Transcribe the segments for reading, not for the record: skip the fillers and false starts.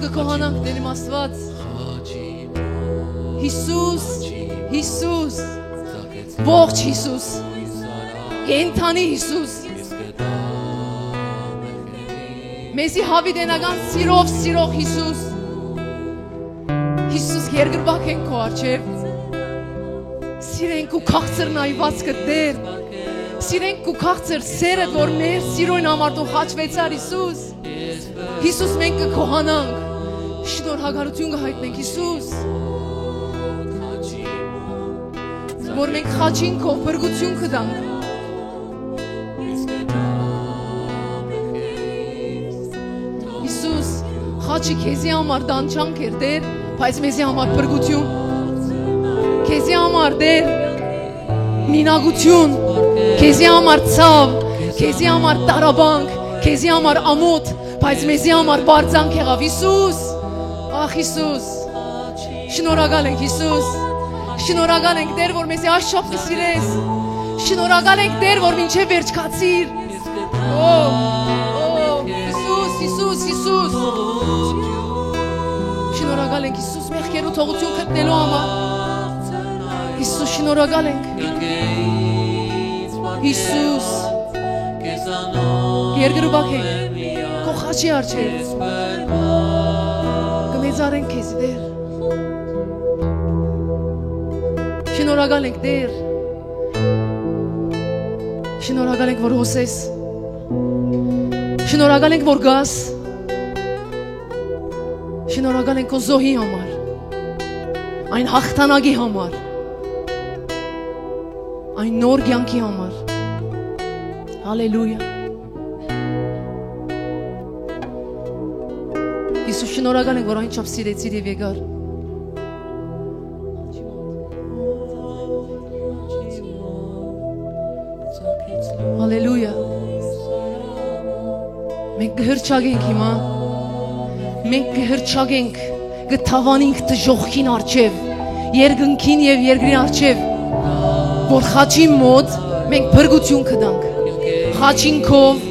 կկոհանանք Տեր իմ Աստված Հիսուս Հիսուս ողջ Հիսուս կենդանի Հիսուս մեզի հավիտենական սիրով սիրող Հիսուս Հիսուս երկրվակ ենք քո առջև սիրենք ու քաղցր նայվածքը Տեր սիրենք ու քաղցր սերդ որ մեր սիրոյն համար դու խաչվեցար Հիսուս Հիսուս մենք կկոհանանք շնորհակալություն կհայտնենք Հիսուս որ մենք խաչին քո փրկություն կտանք Հիսուս խաչի քեզի համար դանչանք էր Տեր բայց մեզի համար փրկություն քեզի համար Տեր մինագություն քեզի համար ցավ քեզի համար տարաբանք քեզի համար ամոթ բայց մեզի համար բարձանք եղավ Հիսուս ախ Հիսուս շնորհակալ ենք Հիսուս շնորհակալ ենք Տեր որ մեզի աշխապ կսիրես շնորհակալ ենք Տեր որ մինչև վերջ կացիր Հիսուս Հիսուս Հիսուս շնորհակալ ենք Հիսուս մեղքերու թողություն գտնելու համար Հիսուս շնորհակալ ենք Հիսուս երկրվակ ենք քո խաչի առջև կմեծարենք քեզ Տեր շնորհակալ ենք Տեր շնորհակալ ենք որ հոսես շնորհակալ ենք որ գաս շնորհակալ ենք քո զոհի համար այն հաղթանակի համար այն նոր կյանքի համար հալելույա Հիսուս շնորհակալ ենք որ այնչափ սիրեցիր եւ եկար Հալելույա մենք կհրճագենք հիմա մենք կհրճագենք կթավանենք դժոխքին առջև երկնքին եւ երկրի առջև որ խաչի մոտ մենք փրկություն կտանք խաչին քով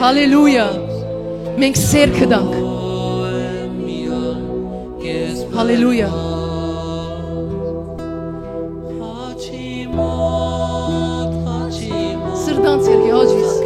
հալելույա մենք սեր կտանք հալելույա սրտանց երկի հաջիս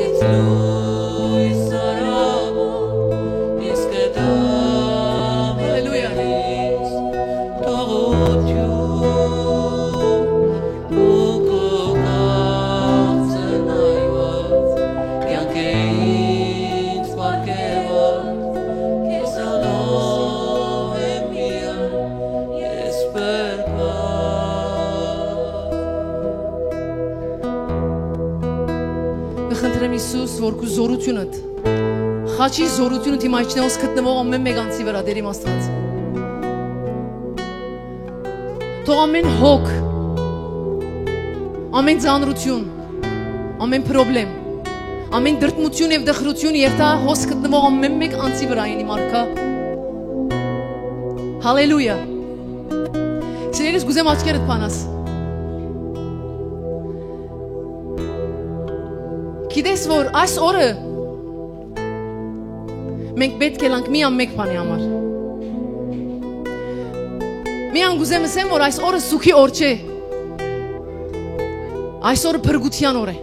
Խնդրեմ Հիսուս, որ քո զորությունդ խաչի զորությունը իմ այջնեոս գտնվող ամեն մեկ անձի վրա Տեր իմ Աստված թող ամեն հոգ ամեն ծանրություն ամեն պրոբլեմ ամեն դրդմություն եւ դխրություն երթա հոս գտնվող ամեն մեկ անձի վրա ինի մարգա հալելույա Սիրելիս գուզեմ աչքերդ բանաս Գիտես որ այս օրը մենք պետք է լանք միան մեկ բանի համար միան գուզեմ ասեմ որ այս օրը սուքի օր չէ այս օրը փրկության օր է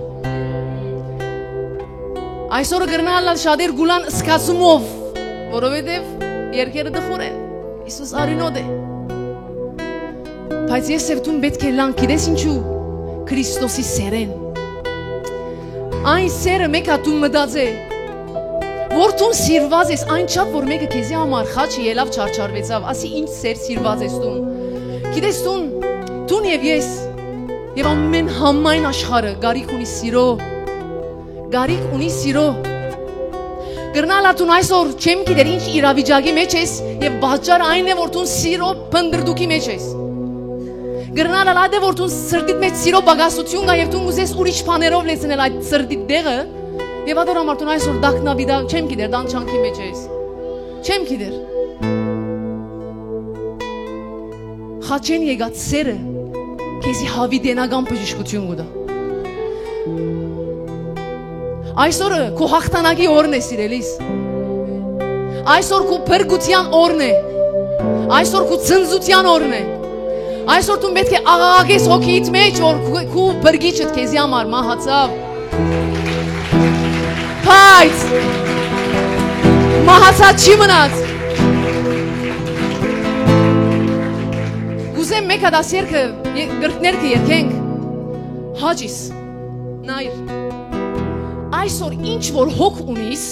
այս օրը գրնալալ շատեր գուլան սկացումով որովհետև երկերը դխուր են Հիսուս արինոդ է բայց ես եւ դու պետք է լանք գիտես ինչու Քրիստոսի սերեն Այն սերը մեկ հատում մտածե որ դու սիրված ես այնչափ որ մեկը քեզի համար խաչի ելավ չարչարվեցավ ասի ինչ սեր սիրված ես դու գիտես դու եւ ես եւ ամեն համայն աշխարհը գարիք ունի սիրո գրնալա դու այսօր չեմ գիտեր ինչ իրավիճակի մեջ ես եւ բաժար այն է որ դու սիրո փնդրդուքի մեջ ես Գրնալա լադե որ դու սրտիդ մեջ սիրո բագասություն կա եւ դու ուզես ուրիշ բաներով լեցնել այդ սրտիդ դեղը եւ ադոր համար դու այսօր դակնավիդա չեմ գիտեր դանչանքի մեջ ես չեմ գիտեր խաչեն եկած սերը քեզի հավիտենական բժշկություն կտա այսօրը քո հաղթանակի օրն է սիրելիս Այսօր քու բրգության օրն է։ Այսօր քու ցնծության օրն է։ Այսօր դու պետք է աղաղակես հոգիդ մեջ, որ քու բրգիչդ քեզի համար մահացավ։ Բայց մահացած չի մնաց։ Գուզեմ մեկ հատ ասերքը գրքներքը երկենք։ Հաջիս, նայր, այսօր ինչ որ հոգ ունիս,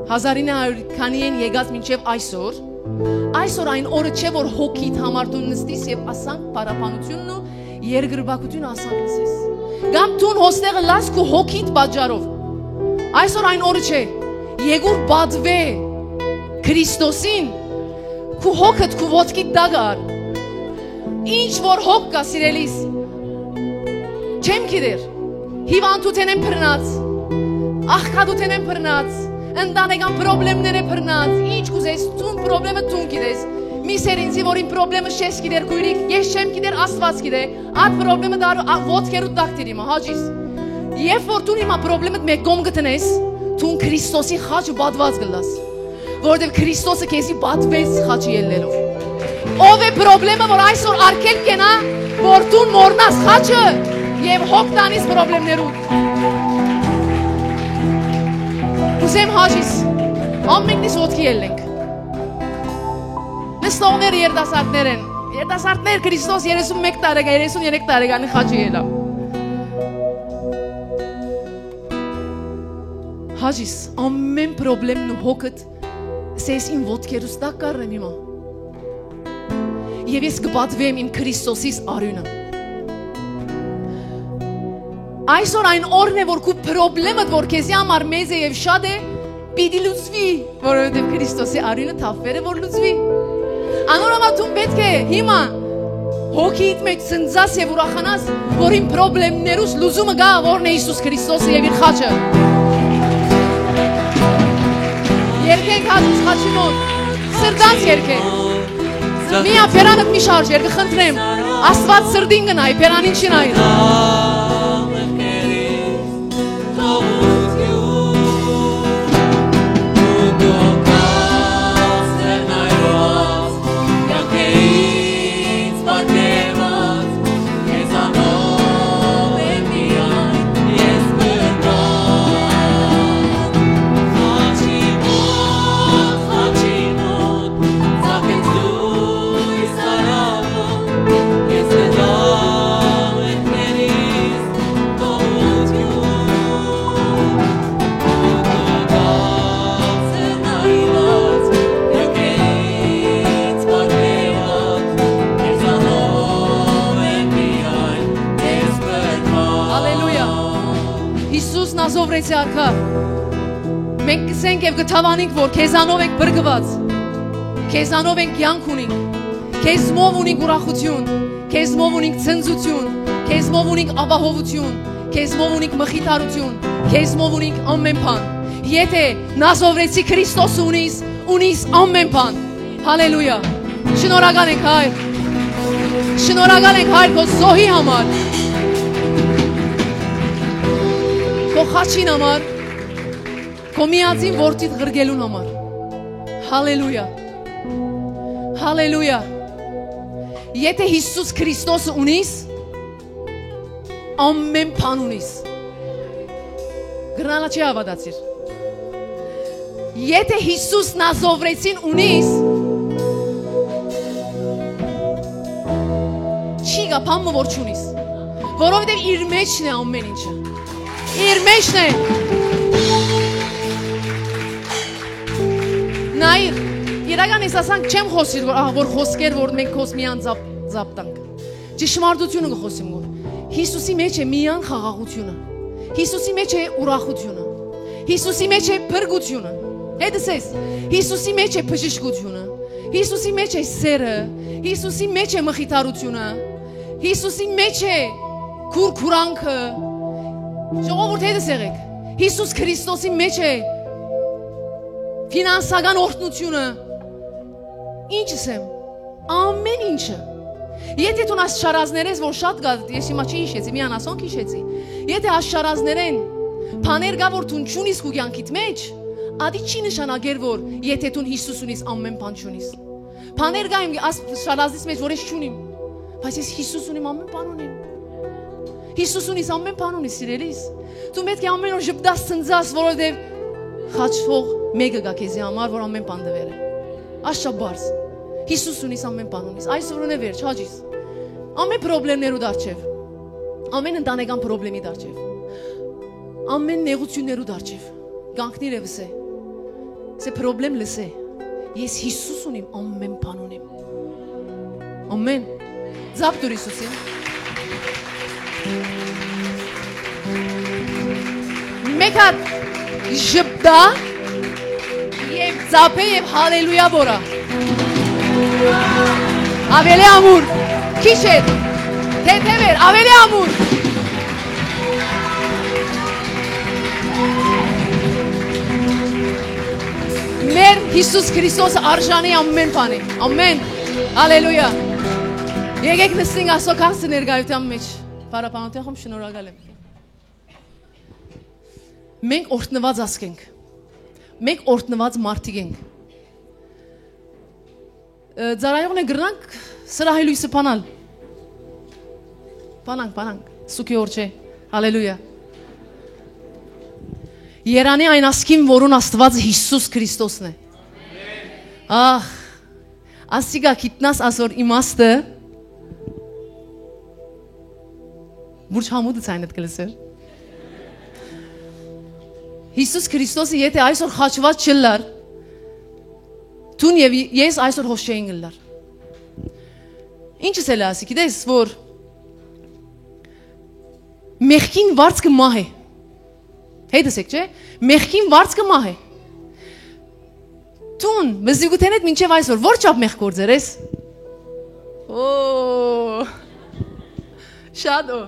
1900 քանի են եկած մինչև այսօր այն օրը չէ, որ հոգիդ համար դու նստիս և ասանք պարապանությունն ու երկրպագությունը ասանք լսես։ Կամ դուն հոստեղը լաս քու հոգիդ պատճառով։ Այսօր այն օրը չէ, եկուր բադվե Քրիստոսին, քու հոգդ քու ոտքիդ դագար։ Ինչ որ հոգ կա սիրելիս, չեմ գիտեր, հիվանդութեն եմ բռնած, աղքատութեն եմ բռնած, ընտանեկան պրոբլեմներ է բռնած, ինչ կուզես, տուն պրոբլեմը տուն գիտես, միսեր ինձի, որ իմ պրոբլեմը շես գիտեր կույրիկ, ես չեմ գիտեր աստված գիտե, այդ պրոբլեմը դարու ոտքերուտ դաղթիր իմա, հաջիս։ Եվ որ տուն իմա պրոբլեմըտ մեկ կոմ գտնես, տուն Քրիստոսի խաչը բադված գլաս, որովհետև Քրիստոսը քեզի բադվեց խաչի ելնելով։ Ով է պրոբլեմը, որ այսօր արկել կենա, որ տուն մորնաս խաչը և հոգ տանիս պրոբլեմներուտ։ Ուզեմ հաջիս, ամենքնիս ոտքի ելնենք։ Նստողներ երդասարտներ են, երդասարտներ Քրիստոս 31 տարեկան, 33 տարեկանի խաչը ելա։ Հաջիս, ամեն պրոբլեմն ու հոգդ սես իմ ոտքերուս տակ կարրեմ իմա։ Եվ ես կպատվեմ իմ Քրիստոսիս արյունը։ Այսօր այն օրն է, որ քու պրոբլեմըդ, որ քեզի համար մեծ է և շատ է, պիտի լուծվի, որովհետև Քրիստոսի արյունը թափվել է, որ լուծվի։ Անորոմատում պետք է հիմա հոգիդ մեջ ցնծաս և ուրախանաս, որ իմ պրոբլեմներուս լուծումը գա, որն է Հիսուս Քրիստոսը և իր խաչը։ Երկենք հատուս խաչի մոտ, սրտանց երկենք։ Մի ապերանըտ մի շարժեր, կխնդրեմ, աստված սրդին գնայի, պերանին չի նայր։ Նազովրեցի արքա, մենք կսենք և կթավանինք, որ քեզանով ենք բրգված, քեզանով ենք յանք ունինք, քեզմով ունինք ուրախություն, քեզմով ունինք ցնծություն, քեզմով ունինք ապահովություն, քեզմով ունինք մխիթարություն, քեզմով ունինք ամեն բան։ Եթե նազովրեցի Քրիստոսը ունիս ամեն բան։ Հալելույա։ Շնորհակալ ենք Հայր։ Շնորհակալ ենք Հայր քո զոհի համար։ Քո խաչին համար, քո միածին որդիդ ղրգելուն համար։ Հալելույա։ Հալելույա։ Եթե Հիսուս Քրիստոսը ունիս, ամեն բան ունիս։ Գրնալա չի հավատացիր։ Եթե Հիսուս Նազովրեցին ունիս, չի գա բանը որ չունիս, որովհետև իր մեջն է ամեն ինչը։ Իր մեջն է։ Նայր, իրական ես ասանք չեմ խոսիր, որ խոսքեր, որ մենք խոս միան զապտանք։ Ճշմարտությունը կխոսիմ որ։ Հիսուսի մեջ է միան խաղաղությունը։ Հիսուսի մեջ է ուրախությունը։ Հիսուսի մեջ է փրկությունը։ Հետս ես, Հիսուսի մեջ է բժշկությունը։ Հիսուսի մեջ է սերը։ Հիսուսի մեջ է մխիթարությունը։ Հիսուսի մեջ է քուրքուրանքը։ Ժողովուրդ հետս եղեք, Հիսուս Քրիստոսի մեջ է ֆինանսական օրհնությունը, ինչս եմ, ամեն ինչը, եթե տուն աշխարազներ ես, որ շատ գա, ես հիմա չի իշեցի, միան ասոնք իշեցի, եթե աշխարազներ են, պաներ գա, որ տուն չունիս կու կյանքիտ մեջ, Ադի չի նշանակեր, որ եթե դու Հիսուս ունիս ամեն բան չունիս։ Բաներ գայում աս շարազից մեջ որ ես չունիմ, բայց ես Հիսուս ունիմ ամեն բան ունիմ։ Հիսուս ունիս ամեն բան ունիս սիրելիս։ Դու պետք է ամեն օր ժպտաս ցնծաս, որովհետև խաչվող մեկը գա քեզի համար, որ ամեն բան դվեր է։ Աշաբարս։ Հիսուս ունիս ամեն բան ունիս։ Այսօր ունե վերջ, հաջիս։ Ամեն խնդիրներու դարձև։ Ամեն ընտանեկան խնդրի դարձև։ Ամեն նեղություններու դարձև։ Գանքնիր է վսե։ Սե խնդրեմ լսե։ Ես Հիսուս ունիմ ամեն բան ունիմ։ Ամեն։ Ձապ դուր Հիսուսին։ Մեկ հատ ժպտա եւ ձապե եւ հալելույա բորա։ Ավելի ամուր, քիչ է, թեթևեր, ավելի ամուր։ Մեր Հիսուս Քրիստոս արժանի ամեն բանի, ամեն, հալելույա։ Եկեք նստենք Աստծո քարսի ներկայության մեջ, պարապանության խոմ շնորհակալ եմ։ Մենք օրհնված ազգ ենք, մենք օրհնված մարդիկ ենք։ Ձարայողն է գրնանք սրահելույսը պանալ։ Պանանք, սուքի օր չէ, հալելույա։ Երանի այն ասկին, որուն Աստված Հիսուս Քրիստոսն է։ Ահ, ասիգա կիտնաս ասոր իմաստը, բուրջ համուդը ցայնդ կլսեր։ Հիսուս Քրիստոսը եթե այսօր խաչված չլար, Տուն եւ ես այսօր հոս չէին գլար։ Ինչս էլ ասի, գիտես, որ մեղքին վարձքը մահ է։ Հետս եք, չէ՞։ Մեղքին վարձքը մահ է։ Տուն, մզիգութենետ մինչև այսօր որ չափ մեղք գործեր ես։ Օ, շադո։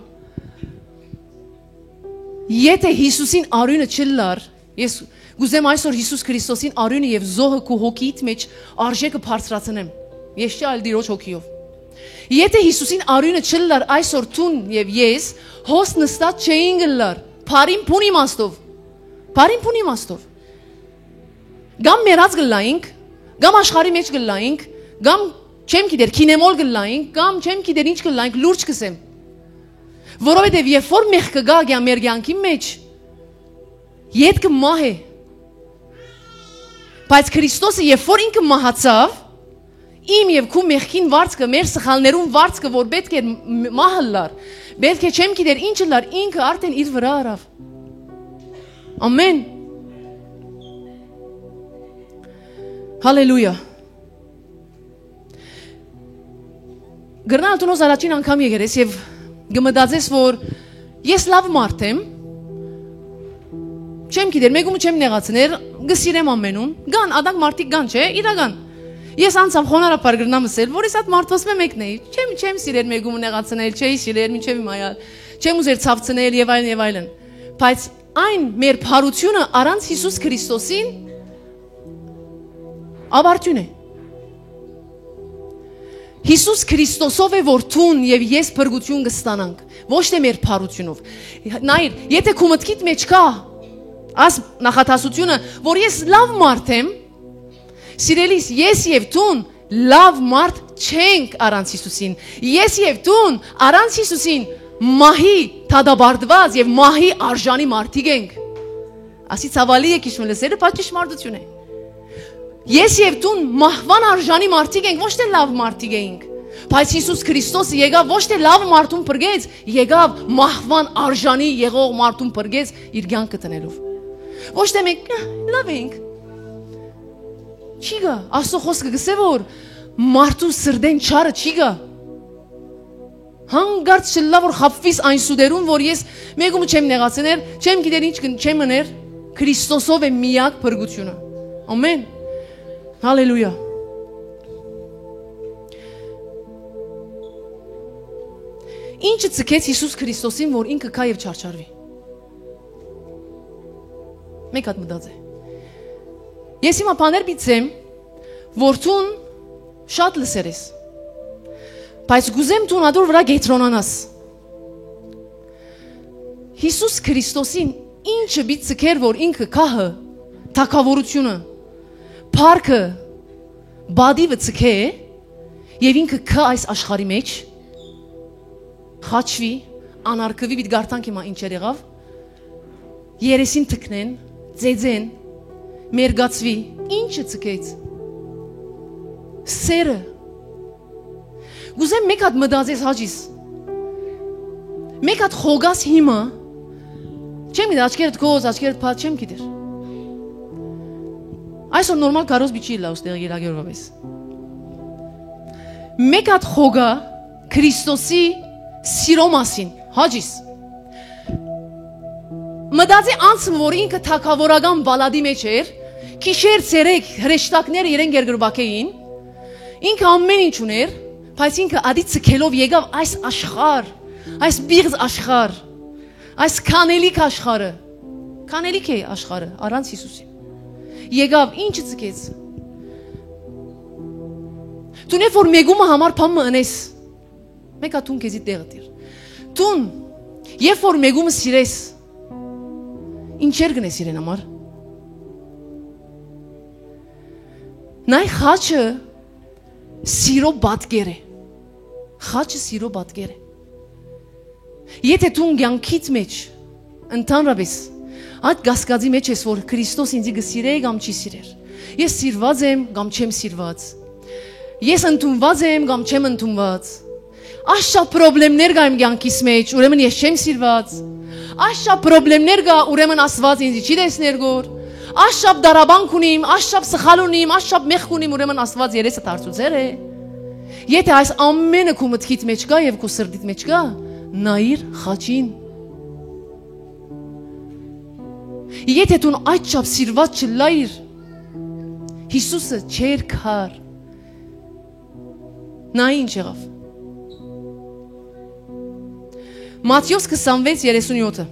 Եթե Հիսուսին արյունը չլար, ես գուզեմ այսօր Հիսուս Քրիստոսին արյունը եւ զոհը քո հոգիից մեջ արժեքը բարձրացնեմ։ Ես չի այլ դիրոջ հոգիով։ Եթե Հիսուսին արյունը չլար այսօր տուն եւ ես հոս նստած չէին գլար, բարին փուն իմաստով։ Բարին փուն իմաստով։ Գամ մերած գլայինք, գամ աշխարհի մեջ գլայինք, գամ չեմ գիտեր կինեմոլ գլայինք, գամ չեմ գիտեր ինչ գլայինք, լուրջ կսեմ։ Որովհետեւ երբ որ մեղքը գա գա մեր կյանքի մեջ, ետքը մահ է։ Բայց Քրիստոսը երբ որ ինքը մահացավ, իմ եւ քու մեղքին վարձքը, մեր սխալներուն վարձքը, որ պետք է մահը լար, պետք է չեմ գիտեր ինչը լար, ինքը արդեն իր վրա արավ։ Ամեն։ Հալելույա։ Գրնալ տունոզ առաջին անգամ եկեր ես եւ գմդածես, որ ես լավ մարդ եմ, չեմ գիտեր, մեկումը չեմ նեղացներ, գսիրեմ ամենուն, գան, ադանք մարդիկ գան, չէ, իրական։ Ես անցավ խոնարհապար գրնամ ասել, որ ես այդ մարդոս մեկն էի, չեմ սիրեր մեկումը նեղացնել, չէի սիրեր մինչև հիմա, չեմ ուզեր ցավցնել եւ այլն։ Բայց այն մեր փարությունը առանց Հիսուս Քրիստոսին ավարտուն է։ Հիսուս Քրիստոսով է որ տուն եւ ես փրկություն կստանանք, ոչ թե մեր փարությունով։ Նայր, եթե քո մտքիդ մեջ կա աս նախատասությունը, որ ես լավ մարդ եմ, սիրելիս, ես եւ տուն լավ մարդ չենք առանց Հիսուսին։ Ես եւ տուն առանց Հիսուսին մահի թադաբարդված եւ մահի արժանի մարդիկ ենք։ Ասի ցավալի է քիշում լսերը, բայց ճշմարտություն է։ Ես եւ տուն մահվան արժանի մարդիկ ենք, ոչ թե լավ մարդիկ ենք։ Բայց Հիսուս Քրիստոսը եկավ ոչ թե լավ մարդուն փրկեց, եկավ մահվան արժանի եղող մարդուն փրկեց իր կյանքը տնելով։ Ոչ թե մենք լավ ենք։ Չի գա, Աստծո խոսքը գսե որ մարդու սրդեն չարը չի գա։ Հանգարց չլա որ խապվիս այն սուդերուն, որ ես մեկումը չեմ նեղացներ, չեմ գիտեր ինչ չեմ մներ, Քրիստոսով է միակ փրկությունը։ Ամեն։ Հալելույա։ Ինչը ցկեց Հիսուս Քրիստոսին, որ ինքը կա եւ չարչարվի։ Մեկ հատ մտածե։ Ես հիմա բաներ բիցեմ, որ տուն շատ լսեր ես։ Բայց գուզեմ տուն ադոր վրա գետրոնանաս։ Հիսուս Քրիստոսին ինչը բիցքեր, որ ինքը կահը թակավորությունը, փառքը բադիվը ցկե եւ ինքը քա այս աշխարհի մեջ խաչվի, անարգվի բիտ գարտանք հիմա ինչ եղավ, երեսին թքնեն, ձեձեն, մերգացվի, ինչը ցկեց, սերը, գուզեմ մեկ հատ մտածես հաջիս, մեկ հատ խոգաս հիմա, չեմ գիտեր, աչքերդ գոզ, աչքերդ պատ, չեմ գիտեր, այսօր նորմալ կարոզ բիչի լա ուստեղ երագերով ես, մեկ հատ խոգա Քրիստոսի սիրո մասին, հաջիս, մտածի անցմ, որ ինքը թակավորական բալադի մեջ էր, քիշեր ցերեկ հրեշտակները իրեն գերգրբակեին, ինքը ամեն ինչ ուներ, բայց ինքը ադի ցկելով եկավ այս աշխարհ, այս բիղձ աշխարհ, այս կանելիք աշխարհը, կանելիք է աշխարհը, առանց Հիսուսի, եկավ ինչը ցկեց, տուն է որ մեգումը համար փամը ընես, մեկա տուն քեզի տեղը դիր, տուն, երբ որ մեգումը սիրես, ինչեր գնես իրեն համար, նայ խաչը սիրո բատկեր է, խաչը սիրո բատկեր է, եթե տուն գյանքից մեջ, ընդանրապես, այդ գասկածի մեջ ես, որ Քրիստոս ինձի գսիրե կամ չի սիրեր, ես սիրված եմ կամ չեմ սիրված, ես ընդունված եմ կամ չեմ ընդունված, աշա պրոբլեմներ գա իմ գյանքիս մեջ, ուրեմն ես չեմ սիրված, աշա պրոբլեմներ գա, ուրեմն Աստված ինձի չի տեսներ գոր, աշապ դարաբանք ունիմ, աշապ սխալ ունիմ, աշապ մեղք ունիմ, ուրեմն Աստված երեսը դարձուցեր է, եթե այս ամենը քո մտքից մեջ կա եւ քո սրտից մեջ կա, նայիր խաչին, եթե դու այդչափ սիրված չլայիր, Հիսուսը չեր քար, նա ինչ եղավ, Մատթեոս 26:37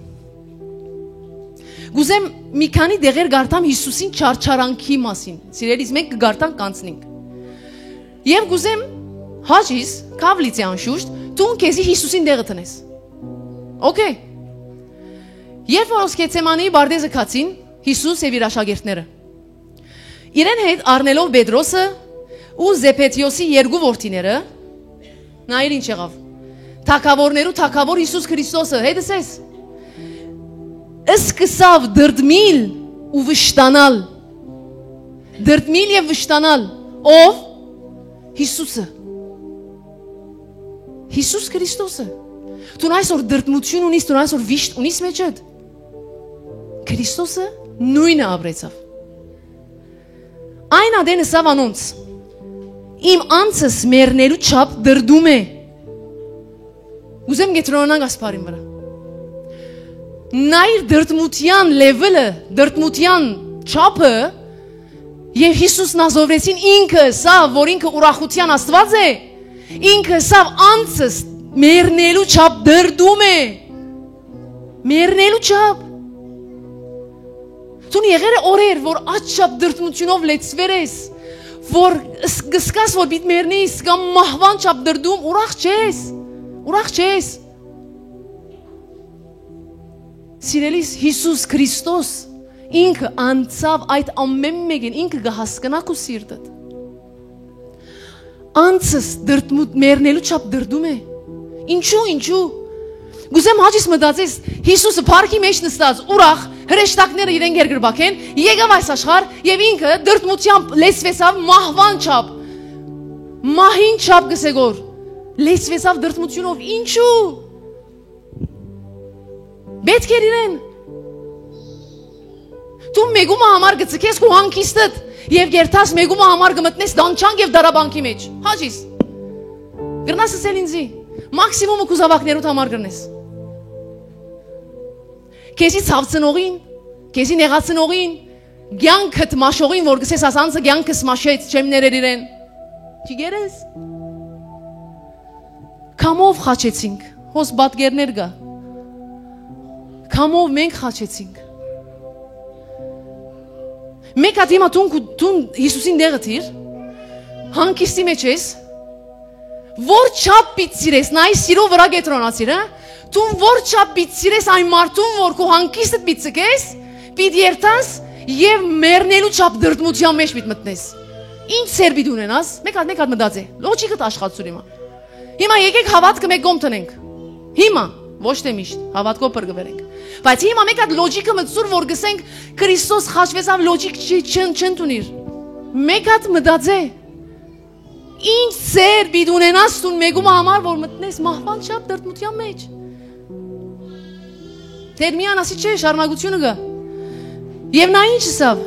Գուզեմ մի քանի դեղեր գարտամ Հիսուսին չարչարանքի մասին, սիրելիս մենք կգարտանք կանցնենք, և գուզեմ հաջիս, կավլիցի անշուշտ, տուն կեզի Հիսուսին դեղը տնես, okay, երբ որ Գեթսեմանի բարդեզը կացին, Հիսուս և իր աշակերտները, իրեն հետ առնելով Պետրոսը ու Զեբեդեոսի երկու որդիները, նայիր ինչ եղավ, թագավորներու թագավոր Հիսուս Քրիստոսը, հետս ես, սկսավ դրդմիլ ու վշտանալ, դրդմիլ և վշտանալ, ով? Հիսուսը, Հիսուս Քրիստոսը, տուն այսօր դրդմություն ունիս, տուն այսօր վիշտ ունիս մեջդ, Քրիստոսը նույնը ապրեցավ, այն ադենը սավ անոնց, իմ անցս մերնելու չապ դրդում է, ուզեմ գետրոնանանք ասպարին վրա, նայր դրդմության լևելը, դրդմության չապը և Հիսուս նազովրեցին ինքը սավ, որ ինքը ուրախության աստված է, ինքը սավ անցս մերնելու չապ դրդում է, մերնելու չապ, տուն եղեր է օրեր, որ աչ չապ դրդմությունով լեցվեր ես, որ գսկաս, որ բիտ մերնիս, կամ մահվան չապ դրդում, ուրախ չես, սիրելիս Հիսուս Քրիստոս, ինքը անցավ այդ ամեն մեկին, ինքը գհասկնակ ու սիրտդ, անցս մերնելու չապ դրդում է, ինչու, գուզեմ հաջիս մտածես, Հիսուսը պարքի մեջ նստած, ուրախ, հրեշտակները իրեն գերգրբակ են, եկավ այս աշխարհ և ինքը դրդմությամբ լեցվեցավ մահվան չապ, մահին չապ գսեգոր, լեցվեցավ դրդմությունով, ինչու, պետք էր իրեն, դու մեգումը համար գծկես քո հանգիստդ և գերտաս մեգումը համար գմտնես դանչանք և դարաբանքի մեջ, հաջիս, գրնաս ասել ինձի, մաքսիմումը քո զավակներուդ համար գրնես, քեզի ցավցնողին, քեզի նեղացնողին, գյանքդ մաշողին, որ գսես ասանցը գյանքս մաշեց, չեմ ներեր իրեն, չի գերես, կամով խաչեցինք, հոս բատգերներ գա, կամով մենք խաչեցինք, մեկ հատ հիմա տուն Հիսուսին դեղը թիր, հանգիստի մեջ ես, որ չապ պիտ սիրես, նայի սիրո վրա գետրոնացիր, տուն որ չապ պիտ սիրես այն մարդուն, որ քո հանգիստդ պիտ ցկես, պիտ երտաս Եվ մեռնելու չափ դրդմության մեջ մտնես։ Ինչ սերբիդ ունենաս, մեկ հատ մտածե։ Լոջիկը աշխատում հիմա։ Հիմա եկեք հավատքը մեկ կողմ տնենք։ Հիմա ոչ թե միշտ հավատքով բրգվենք։ Բայց հիմա մեկ հատ լոջիկը մտցուր, որ գսենք Քրիստոս խաչվեցավ լոջիկ չընդունիր։ Մեկ հատ մտածե։ Ինչ սերբիդ ունենաս տուն մեգում համար, որ մտնես մահվան չափ դրդմության մեջ։ Տերմիան ասի չէ, շարունակությունը գա։ Եվ նա ինչ ասավ։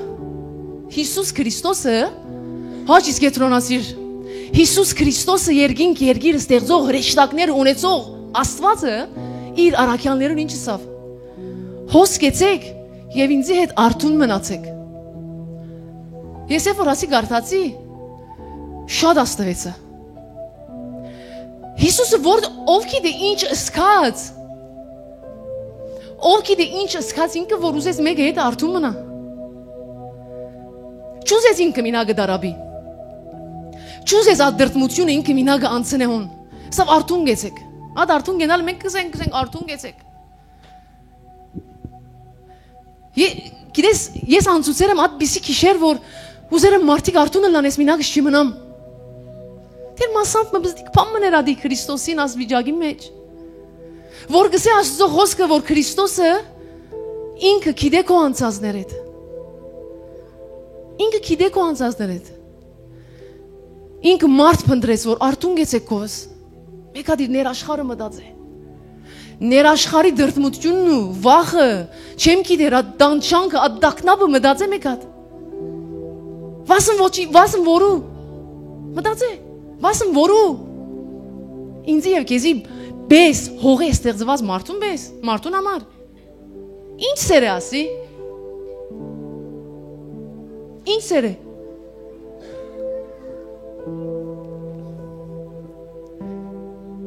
Հիսուս Քրիստոսը հաճ իսկ ետրոնասիր Հիսուս Քրիստոսը երկինք երկիրը ստեղծող հրեշտակներ ունեցող Աստվածը իր առաքյալներուն ինչ ասավ։ Հոս կեցեք եւ ինձի հետ արթուն մնացեք։ Ես որ ասի գարտացի շատ աստվեցը։ Հիսուսը որ ով գիտե ինչ սկաց։ Ով գիտե ինչ սկաց ինքը որ ուզես մեկը հետ արթուն մնա։ Չուզես ինքը մինագը դարաբի։ Չուզես այդ դրդմությունը ինքը մինագը անցնե հոն։ Սավ արթուն գեցեք։ Այդ արթուն գնալ մենք կսենք արթուն գեցեք։ Գիտես ես անցուցեր եմ այդպիսի քիշեր որ ուզեր եմ մարդիկ արթունը լանես մինագը չմնամ։ Դեր մասամբ մբզդիկ պամներ ադի Քրիստոսին ասվիճակի մեջ։ Որ գսե Աստծո խոսքը որ Քրիստոսը ինքը գիտե քո անցածներդ։ Ինքը գիտե քո անցածներդ։ Ինքը մարդ փնտրեց որ արթուն գեցեք քոս։ Մեկ հատ իր ներաշխարը մտածե։ Ներաշխարի դրդմությունն ու վախը, չեմ գիտեր այդ դանչանքը, այդ դակնաբը մտածե մեկ հատ։ Վասն որու։ Մտածե։ Վասն որու։ Ինձ եւ քեզի բես հողե ստեղծված մարդուն բես, մարդուն համար։ Ինչ սեր է ասի։ Ինչ սեր է։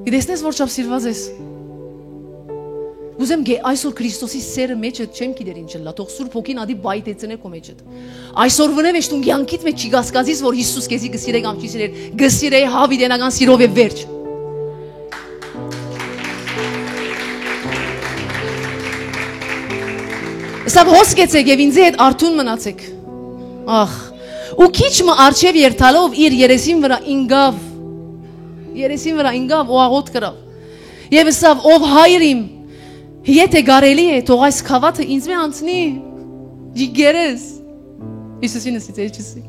Գիտեսնես որ չափ սիրված ես։ Ուզեմ այսօր Քրիստոսի սերը մեջը չեմ գիտեր ինչ լա, թող Սուրբ Հոգին ադի բայտեցնե քո մեջդ։ Այսօր վնե մեջ դու յանքիդ մեջ չի գասկածից որ Հիսուս քեզի գսիրե կամ չի սիրեր, գսիրե հավիտենական սիրով է վերջ։ Սա հոս գեցեք եւ ինձի հետ արթուն մնացեք։ Ախ, ու քիչ մը արջև երթալով իր երեսին վրա ինգավ ու աղոտ կրավ։ Եվ ասավ ով հայր իմ, եթե կարելի է թող այս քավաթը ինձ մե անցնի, ջիգերես։ Հիսուսին ասից էջիսի։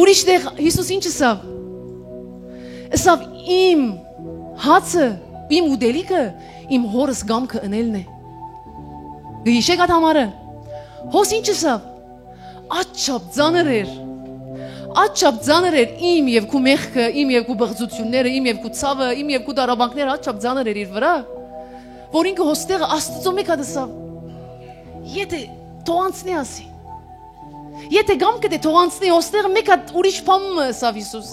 Ուրիշ տեղ Հիսուս ինչ ասավ։ Ասավ իմ հացը, իմ ուդելիքը, իմ հորս գամքը ընելն է։ Գիշեք այդ համարը։ Հոս ինչ ասավ։ Աչապ ձաներ էր իմ եւ քու մեղքը, իմ եւ քու բղծությունները, իմ եւ քու ցավը, իմ եւ քու դարաբանքները աչապ ձաներ էր իր վրա, որ ինքը հոստեղը Աստծո մեկ հատ ասավ։ Եթե թողանցնի ասի։ Եթե գամքը դե թողանցնի հոստեղը մեկ հատ ուրիշ բան ասավ Հիսուս։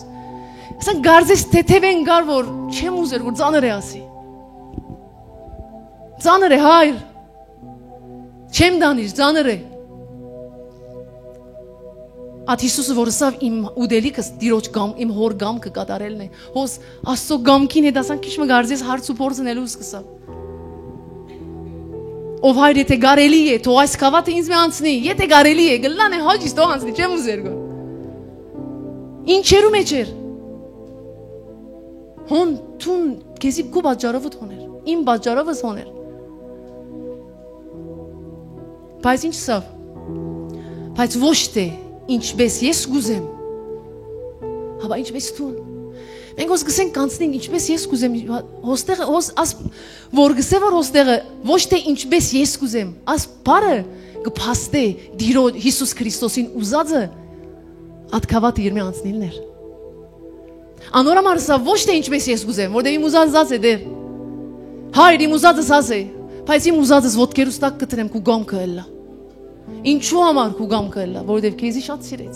Ասան գարձես թեթևեն գար որ չեմ ուզեր որ ձաներ է ասի։ Ձաներ է հայր։ Չեմ դանիր ձաներ է։ Այդ Հիսուսը որ ասավ իմ ուդելիքս դիրոջ գամ իմ հոր գամքը կատարելն է։ Հոս Աստծո գամքին է դասան քիչ մը գարձես հարց ու փորձնելու սկսավ։ Ով հայր եթե կարելի է թող այս քավաթը ինձ մե անցնի, եթե կարելի է գլան է հաջից թող անցնի, չեմ ուզեր գո։ Ինչերու մեջ էր։ Հոն տուն քեզի քու բաժարովդ հոներ, իմ բաժարովս հոներ։ Բայց ինչ սավ։ Բայց ոչ թե ինչպես ես գուզեմ։ Հաբա ինչպես տուն։ Մենք ոս գսենք կանցնենք ինչպես ես գուզեմ, հոստեղը որ գսե որ հոստեղը ոչ թե ինչպես ես գուզեմ, աս բարը կփաստե դիրո Հիսուս Քրիստոսին ուզածը այդ քավաթը իրմե անցնելն էր։ Անորամար սա ոչ թե ինչպես ես գուզեմ, որտեղ իմ ուզածս է դեր։ Հայր իմ ուզածս ասե, բայց իմ ուզածս ոտքերուս տակ կտրեմ քու գամքը ելա։ Ինչու համար քու գամքը ելա, որտեղ քեզի շատ սիրեց։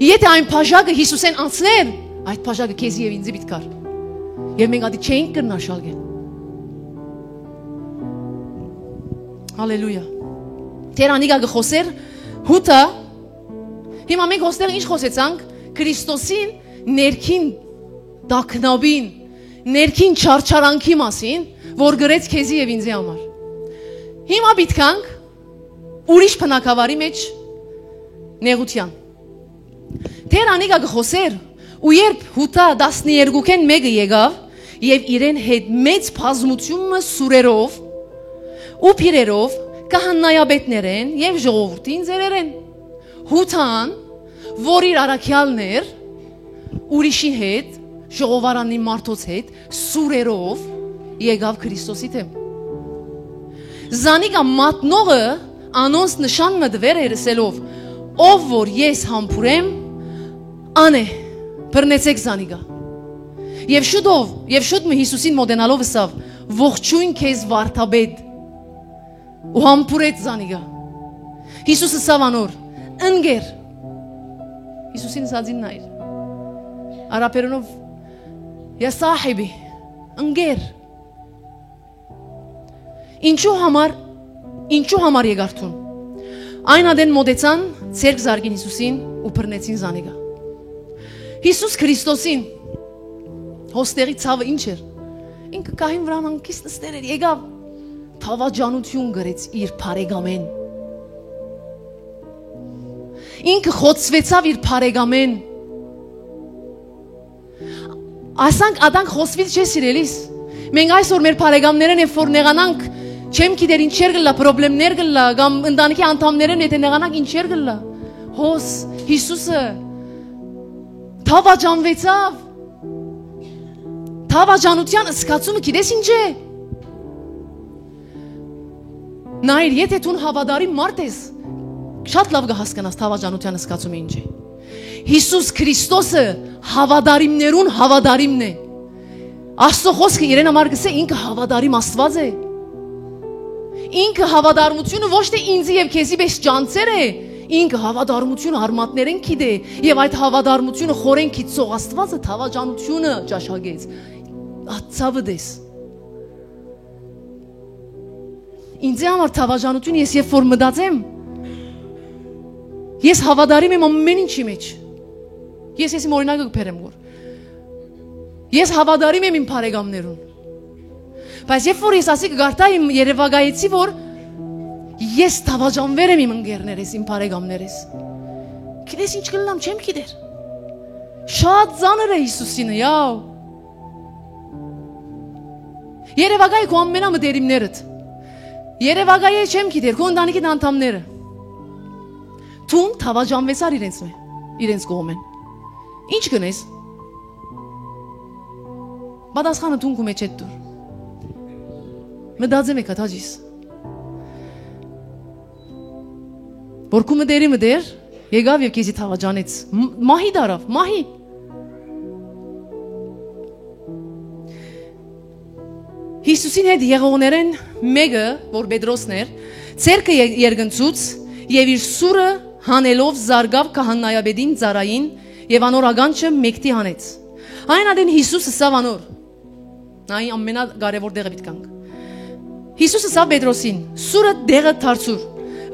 Եթե այն փաժակը Հիսուսեն անցներ, այդ փաժակը քեզի եւ ինձի պիտի կար։ Եվ մենք ադի չենք կրնա շալգել։ Հալելույա։ Տերանիգա գխոսեր հուտա։ Հիմա մենք հոստեղ ինչ խոսեցանք, Քրիստոսին ներքին դակնաբին, ներքին չարչարանքի մասին, որ գրեց քեզի եւ ինձի համար։ Հիմա պիտքանք ուրիշ բնակավարի մեջ նեղության։ Թեր անիկա գխոսեր ու երբ հուտա 12-ին մեկը եկավ եւ իրեն հետ մեծ բազմությունը սուրերով ու փիրերով կահանայաբետներեն եւ ժողովրդին ձերերեն հուտան որ իր արաքյալներ ուրիշի հետ ժողովարանի մարդոց հետ սուրերով եկավ Քրիստոսի դեմ Զանիկա մատնողը անոնց նշանը դվեր երսելով ով որ ես համբուրեմ անե բռնեցեք Զանիկա Եվ շուտ մը Հիսուսին մոտենալով ասավ ողջույն քեզ վարդապետ ու համբուրեց Զանիկա Հիսուսը ասավ անոր ընկեր Հիսուսին ասածին նայր արաբերենով յա սահիբի ընկեր Ինչու համար եկարտուն Այն ադեն մոտեցան ցերկ զարգին Հիսուսին ու բռնեցին Զանիկա Հիսուս Քրիստոսին Հոստերի ցավը ինչ էր ինքը կահին վրան անկիստ նստեր էր եկավ թավաջանություն գրեց իր բարեկամեն ինքը խոցվեցավ իր բարեկամեն ասանք ադանք խոսվից չէ սիրելիս մենք այսօր մեր բարեկամներն երբ որ նեղանանք չեմ գիտեր ինչեր գլա խնդիրներ գլա կամ ընտանիքի անդամներն եթե նեղանանք ինչեր գլա հոս Հիսուսը թավաջանվեցավ Թավաջանության սկացումը գիտես ինչ է Նայր եթե դու հավատարի մարդ ես շատ լավ կհասկանաս թավաջանության սկացումը ինչ է Հիսուս Քրիստոսը հավատարիմներուն հավատարիմն է Աստծո խոսքը իրեն համար գսե ինքը հավատարիմ Աստված է Ինքը հավատարմությունը ոչ թե ինձ եւ քեզի պես ջանցեր է Ինքը հավատարմությունը արմատներեն գիտե եւ այդ հավատարմությունը խորեն գիտող Աստվածը թավաջանությունը ճաշակեց Ացավը դես Ինձ համար թավաջանություն ես երբ որ մտածեմ Ես հավատարիմ եմ ամեն ինչի մեջ Ես իմ օրինակը կբերեմ որ Ես հավատարիմ եմ իմ բարեկամներուն Բայց երբ որ ես ասի կգարտա իմ Երևանայեցի որ Ես թավաջանվեր եմ իմ ընկերներես, իմ բարեկամներես Գիտես ինչ կլնամ չեմ գիտեր Շատ ծանր է Հիսուսինը яው Երևանայի քո ամենամտերիմներդ Երևանայի չեմ գիտեր քո ընտանիքի անդամները Դու թավաջանվեցար իրենց կողմեն Ինչ գնես Պատասխանը դու քո մեջ դուր Մտածեմ եք հաջիս Որ քո մտեր եկավ եւ քեզի թավաջանեց մահի դարավ մահի Հիսուսին հետ եղողներեն մեկը որ Պետրոսն էր ցերկը երգնցուց եւ իր սուրը հանելով զարգավ քահանայաբեդին ծարային եւ անոր ագանչը մեկտի հանեց Այն ադեն Հիսուսը սավ անոր Այն ամենակարևոր դեղը պիտքանք Հիսուսը սավ Պետրոսին սուրը դեղը դարձուր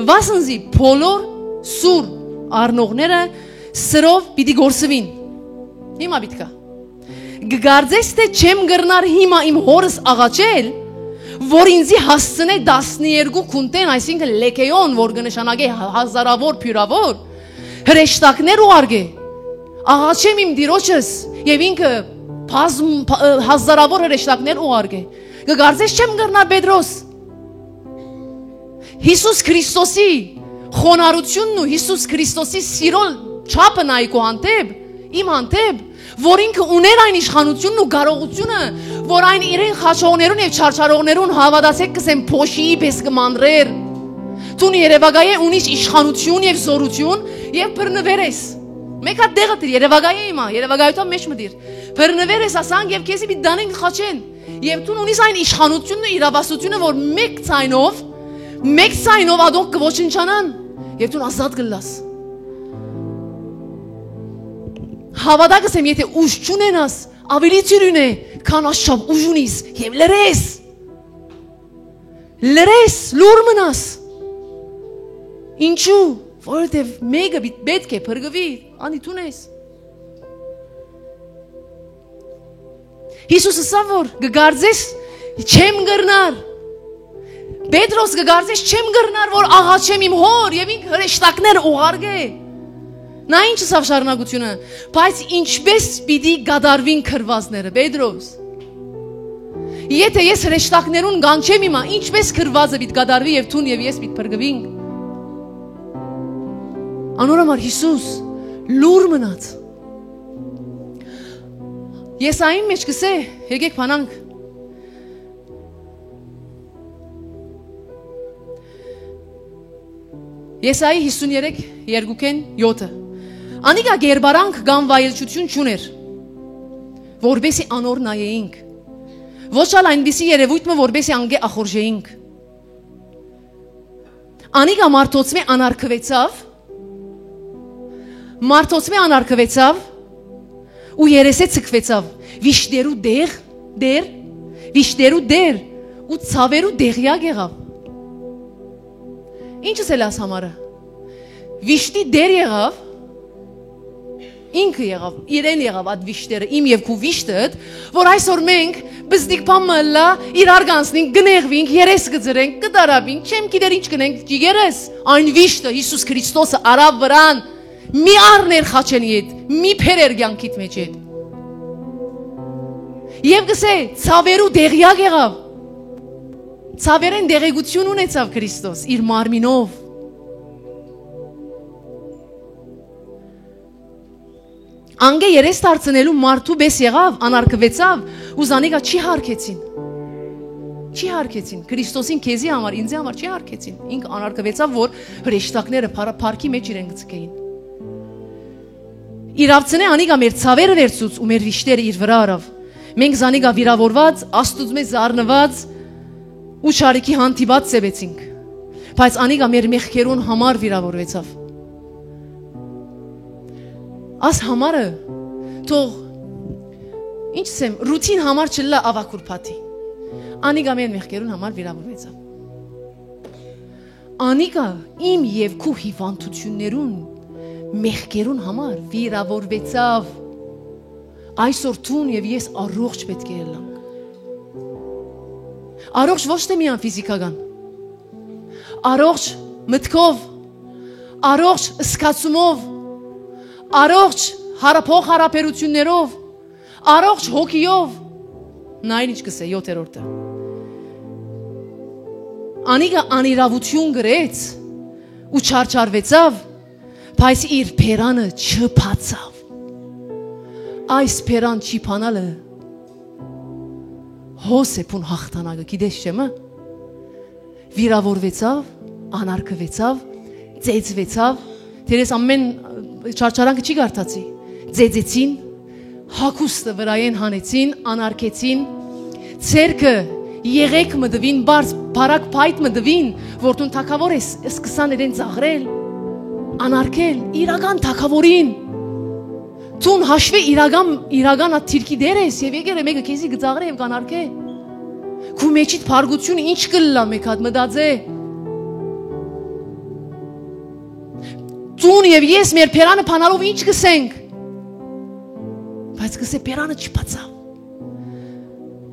Վասնզի բոլոր սուր առնողները սրով պիտի գործվին Հիմա պիտքա Գգարձես թե չեմ գրնար հիմա իմ հորս աղաչել որ ինձի հասցնե 12 քունտեն այսինքն լեկեոն որ կնշանակե հազարավոր փյուրավոր հրեշտակներ ուղարկե աղաչեմ իմ դիրոջս եւ ինքը հազարավոր հրեշտակներ ուղարկե Գգարձես չեմ գրնար Պետրոս Հիսուս Քրիստոսի խոնարհությունն ու Հիսուս Քրիստոսի սիրոլ չափը նայ քո հանդեպ իմ հանդեպ որ ինքը ուներ այն իշխանությունն ու կարողությունը որ այն իրեն խաչողներուն եւ չարչարողներուն հավատացեք կսեմ փոշիի պես կմանրեր Դու Երևանայե ունիս իշխանություն եւ զորություն եւ բռնվեր ես մեկ հատ դեղը դիր Երևանայե հիմա Երևանայության մեջ մտիր բռնվեր ես ասանք եւ քեզի պիտի դանեն խաչեն եւ դու ունիս այն իշխանությունն ու իրավասությունը որ մեկ ցայնով ադոնք կոչնչանան եւ դու ազատ գլաս Հավատակս եմ եթե ուժ չունենաս ավելի ծիրուն է քան աշխապ ուժ ունիս եւ լրես լուր մնաս Ինչու որովհետեւ մեկը պետք է փրկվի անիթուն ես Հիսուսը ասավ որ գգարձես չեմ գրնար Պետրոս կգարձես չեմ գրնար, որ աղաչեմ իմ հոր եւ ինք հրեշտակներ ուղարկե։ Նա ինչ ասավ շարունակությունը, բայց ինչպես պիտի գադարվին քրվազները, Պետրոս։ Եթե ես հրեշտակներուն գանչեմ իմա, ինչպես քրվազը պիտի գադարվի եւ թուն եւ ես պիտի փրկվինք։ Անորոմար Հիսուս լուր մնաց։ Եսային մեջ կսե, եկեք փանանք։ Եսայի 53:2-7 Անիկա գերբարանք կամ վայելչություն չուներ, որբեսի անոր նայեինք, ոչ ալ այնպիսի երևույթը, որբեսի անգե ախորժեինք։ Անիկա մարդոցմե անարկվեցավ ու երեսե ցկվեցավ, վիշտերու դեր ու ցավերու դեղյակ եղավ։ Ինչս էլ աս համարը, վիշտի դեր եղավ, ինքը եղավ, իրեն եղավ այդ վիշտերը, իմ և քու վիշտըդ, որ այսօր մենք բզդիկ պամըլլա իրար գանցնենք, գնեղվինք, երես գծրենք, կդարաբինք, չեմ գիտեր ինչ գնենք, ջիգերս, այն վիշտը, Հիսուս Քրիստոսը արավ վրան, մի առներ խաչենի հետ, մի փերեր գյանքիտ մեջ հետ։ Եվ գսե, ցավերու դեղյակ եղավ, ցավերեն դեղեցություն ունեցավ Քրիստոս, իր մարմինով։ Անգե երես դարձնելու մարդու պես եղավ, անարկվեցավ, ու զանիկա չի հարկեցին, Քրիստոսին քեզի համար, ինձի համար չի հարկեցին, ինք անարկվեցավ, որ հրեշտակները փարքի մեջ իրեն գցկեին։ Իրավցնե անիկա մեր ցավերը վերցուց ու մեր վիշտերը իր վրա արավ։ Մենք զանիկա վիրավորված, աստուծո մեզ զարնված ու շարիքի հանդիպած սեվեցինք, բայց անիկա մեր մեղքերուն համար վիրավորվեցավ։ Աս համարը թող ինչ ասեմ, ռուտին համար չլա ավակուր փաթի։ Անիկա մեր մեղքերուն համար վիրավորվեցավ։ Անիկա իմ եւ քու հիվանդություններուն մեղքերուն համար վիրավորվեցավ։ Այսօր թուն եւ ես առողջ պետք է ելանք։ Առողջ ոչ թե միայն ֆիզիկական, առողջ մտքով, առողջ սկացումով, առողջ հարափող հարաբերություններով, առողջ հոգիով, նայր ինչ կսե 7-րդը։ Անիկա անիրավություն գրեց ու չարչարվեցավ, բայց իր փերանը չփացավ։ Այս փերան չի փանալը հոսեփուն հաղթանակը, գիտես չեմը, վիրավորվեցավ, անարկվեցավ, ծեծվեցավ, դերես ամեն չարչարանքը չի գարտացի, ծեծեցին, հակուստը վրայեն հանեցին, անարկեցին, ցերկը եղեք մդվին, բարս բարակ փայտ մդվին, որտուն թակավոր ես, սկսան իրեն ծաղրել, անարկել, իրական թակավորին, Տուն հաշվի իրական at թիրքի դեր ես եւ եկել է մեկը քեզի գծաղրե եւ կանարկե։ Քու մեջիդ փարգությունը ինչ կլլա մեկ հատ մտածե։ Տուն եւ ես մեր փերանը փանալով ինչ կսենք։ Բայց կսե փերանը չփացավ։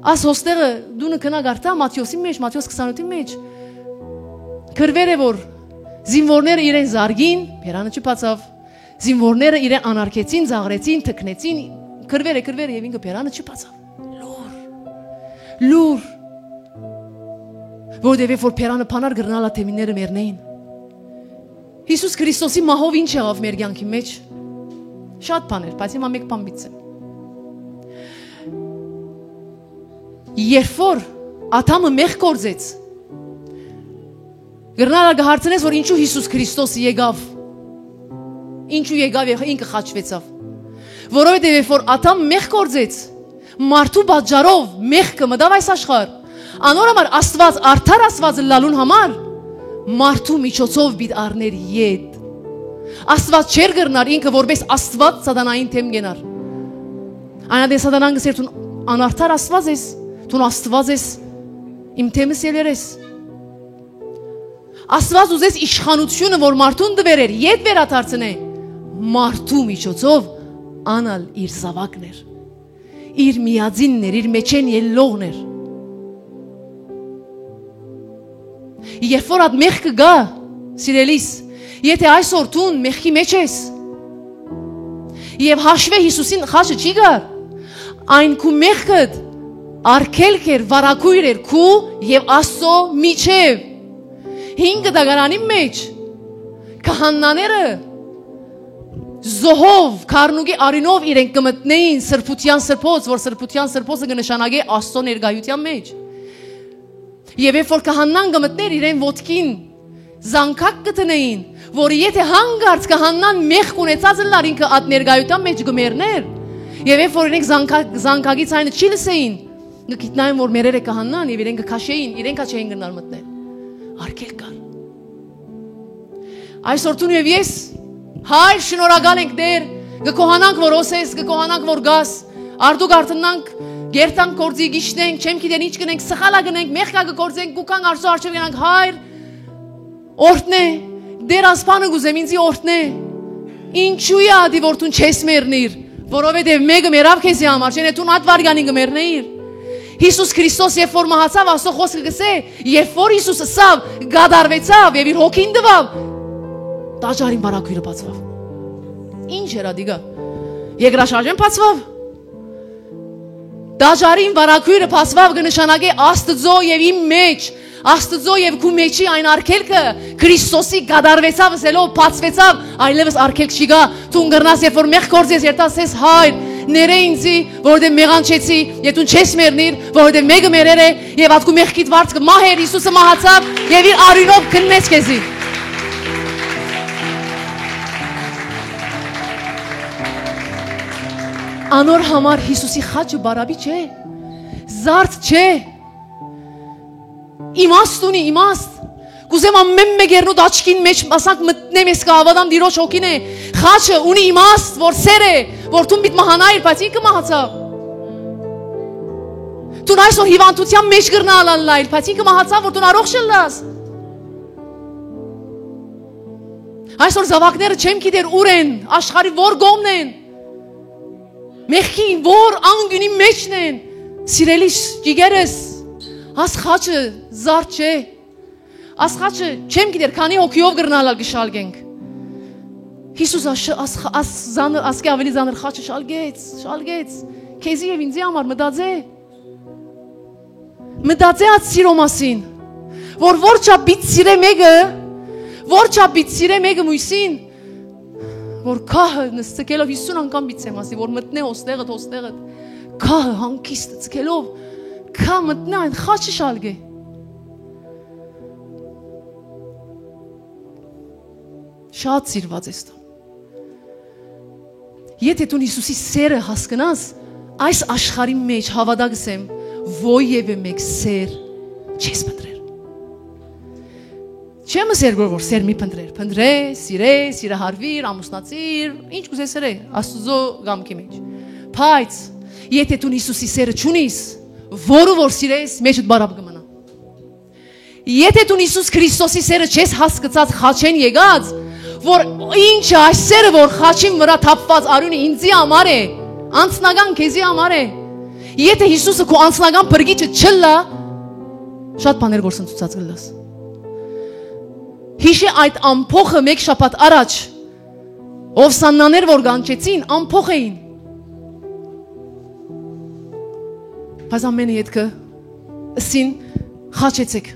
Աս հոստերը դունը կնա գարտա Մատթեոսի մեջ, Մատթեոս 28-ի մեջ։ Քրվեր է որ զինվորները իրեն զարգին, փերանը չփացավ։ Զինվորները իրեն անարկեցին, զաղրեցին, թքնեցին, քրվեր եւ ինքը փերանը չփացավ։ Լուր։ Որտեւ որ փերանը փանար գրնալա թեմիները մեռնեին։ Հիսուս Քրիստոսի մահով ինչ եղավ մեր կյանքի մեջ։ Շատ բաներ, բայց հիմա մեկ բան բիցեմ։ Երբ որ Ադամը մեղ կործեց, գրնալա գահարցնես որ ինչու Հիսուս Քրիստոսը եկավ։ Ինչու եկավ եւ ինքը խաչվեցավ։ Որովհետեւ որ Ադամ մեղ կործեց, մարդու պատճառով մեղքը մտավ այս աշխարհ։ Անորոմար Աստված արդար Աստված լալուն համար մարդու միջոցով պիտի առներ ետ։ Աստված չեր գրնար ինքը որպես Աստված սատանային թեմ գենար։ Անադե սատանան գսեր տուն անարդար Աստված ես, տուն Աստված ես, իմ թեմս ելերես։ Աստված ուզես իշխանությունը որ մարդուն դվերեր, ետ վերադարձնե, մարդու միջոցով անալ իր զավակներ, իր միածիններ, իր մեջեն ելլողներ։ Երբ որ այդ մեղքը գա, սիրելիս, եթե այսօր դու մեղքի մեջ ես, եւ հաշվե Հիսուսին խաչը չի գար, այն քու մեղքը արգելք էր, վարակույր էր քու եւ Աստծո միջև։ 5 դագարանի մեջ քահանաները զոհով, քարնուգի արինով իրենք կմտնեին սրբության սրբոց, որ սրբության սրբոցը կնշանակե Աստծո ներկայության մեջ։ Եվ երբ որ քահանան կմտներ իրեն ոտքին զանգակ կտնեին, որ եթե հանգարց քահանան մեղք ունեցած լար ինքը այդ ներկայության մեջ գմերներ, եւ երբ որ իրենք զանգակից այնը չի լսեին, գիտնային որ մերերը քահանան եւ իրենք կքաշեին, իրենք չէին գնալ մտնել։ Արկել կար։ Այսօր դու եւ ես հայր շնորհակալ ենք Տեր, կկոհանանք որ օսես, կկոհանանք որ գաս, արդու գարտնանք, գերտանք կորձի գիշնենք, չեմ գիտեն ինչ կնենք, սխալա գնենք, մեղքա կկործենք, կուքանք Աստծո առջև գնանք, հայր, օրհնե, Տեր ասպանը գուզեմ ինձի օրհնե։ Ինչու է ադի որ դու չես մեռնիր, որովհետև մեկը մեռավ քեզի համար, չէ՞ դու այդ վարգանին կմեռնեիր։ Հիսուս Քրիստոս երբ որ մահացավ, Աստծո խոսքը գսե, երբ որ Հիսուսը սավ գադարվեցավ եւ իր հոգին դվավ, տաճարին բարակույրը բացվավ։ Ինչ էր ադիգա։ Երկրաշարժեն բացվավ։ Տաճարին բարակույրը բացվավ կնշանակե Աստծո եւ իմ մեջ, Աստծո եւ քու մեջի այն արգելքը Քրիստոսի գադարվեցավ, ասելով բացվեցավ, այլևս արգելք չի գա։ Դու ընկրնաս երբ որ մեղ կործես, երտասես հայր, ները ինձի, որովհետև մեղանչեցի, եթե դու չես մեռնիր, որովհետև մեկը մերեր է եւ ատկու մեղքիդ վարձքը մահեր, Հիսուսը մահացավ եւ իր արյունով քննեց քեզի։ Անոր համար Հիսուսի խաչը բարաբի չէ, զարդ չէ, իմաստ ունի, իմաստ, կուզեմ ամեն մեկերնուտ աչքին մեջ ասանք մտնեմ ես կհավատամ դիրոջ հոգին է, խաչը ունի իմաստ, որ սեր է, որ դու պիտի մահանայիր, բայց ինքը մահացավ։ Դու այսօր հիվանդության մեջ գրնալ ալլայր, բայց ինքը մահացավ, որ դու առողջ ելնաս։ Այսօր զավակները չեմ գիտեր ուր են, աշխարհի որ կողմն են։ Մեղքի որ անգյունի մեջն են, սիրելիս ջիգերս, աս խաչը զարդ չէ, աս խաչը չեմ գիտեր քանի հոգիով գրնալալ կշալգենք։ Հիսուս ասկե ավելի զանր խաչը շալգեց, քեզի եւ ինձի համար մտածե այդ սիրո մասին, որ որչափից սիրե մեկը մույսին, որ քահը նստկելով 50 անգամ բիցեմ ասի, որ մտնե ոստեղը, քահը հանգիստ ծկելով, քա մտնե այն խաչը շալգե։ Շատ սիրված ես դու։ Եթե դու Հիսուսի սերը հասկանաս, այս աշխարհի մեջ հավատակս եմ, ովևէ մեկ սեր չես փնտրել։ Չեմ ասել որ սեր մի փնտրե, սիրահարվիր, ամուսնացիր, ինչ կուզես սերը, Աստծո գամքի մեջ։ Բայց եթե դու Հիսուսի սերը չունիս, որը որ սիրես, մեջդ բարապ կմնա։ Եթե դու Հիսուս Քրիստոսի սերը չես հասկացած խաչեն եկած, որ ինչ է այս սերը, որ խաչին վրա թափված արյունը ինձի համար է, անձնական քեզի համար է։ Եթե Հիսուսը քո անձնական բրգիչը չլա, շատ բաներ գործընթացած կլաս։ Հիշի այդ ամփոխը մեկ շաբաթ առաջ, ով սաննաներ որ գանչեցին, ամփոխ էին։ Բայց ամենը ետքը ըսին խաչեցեք։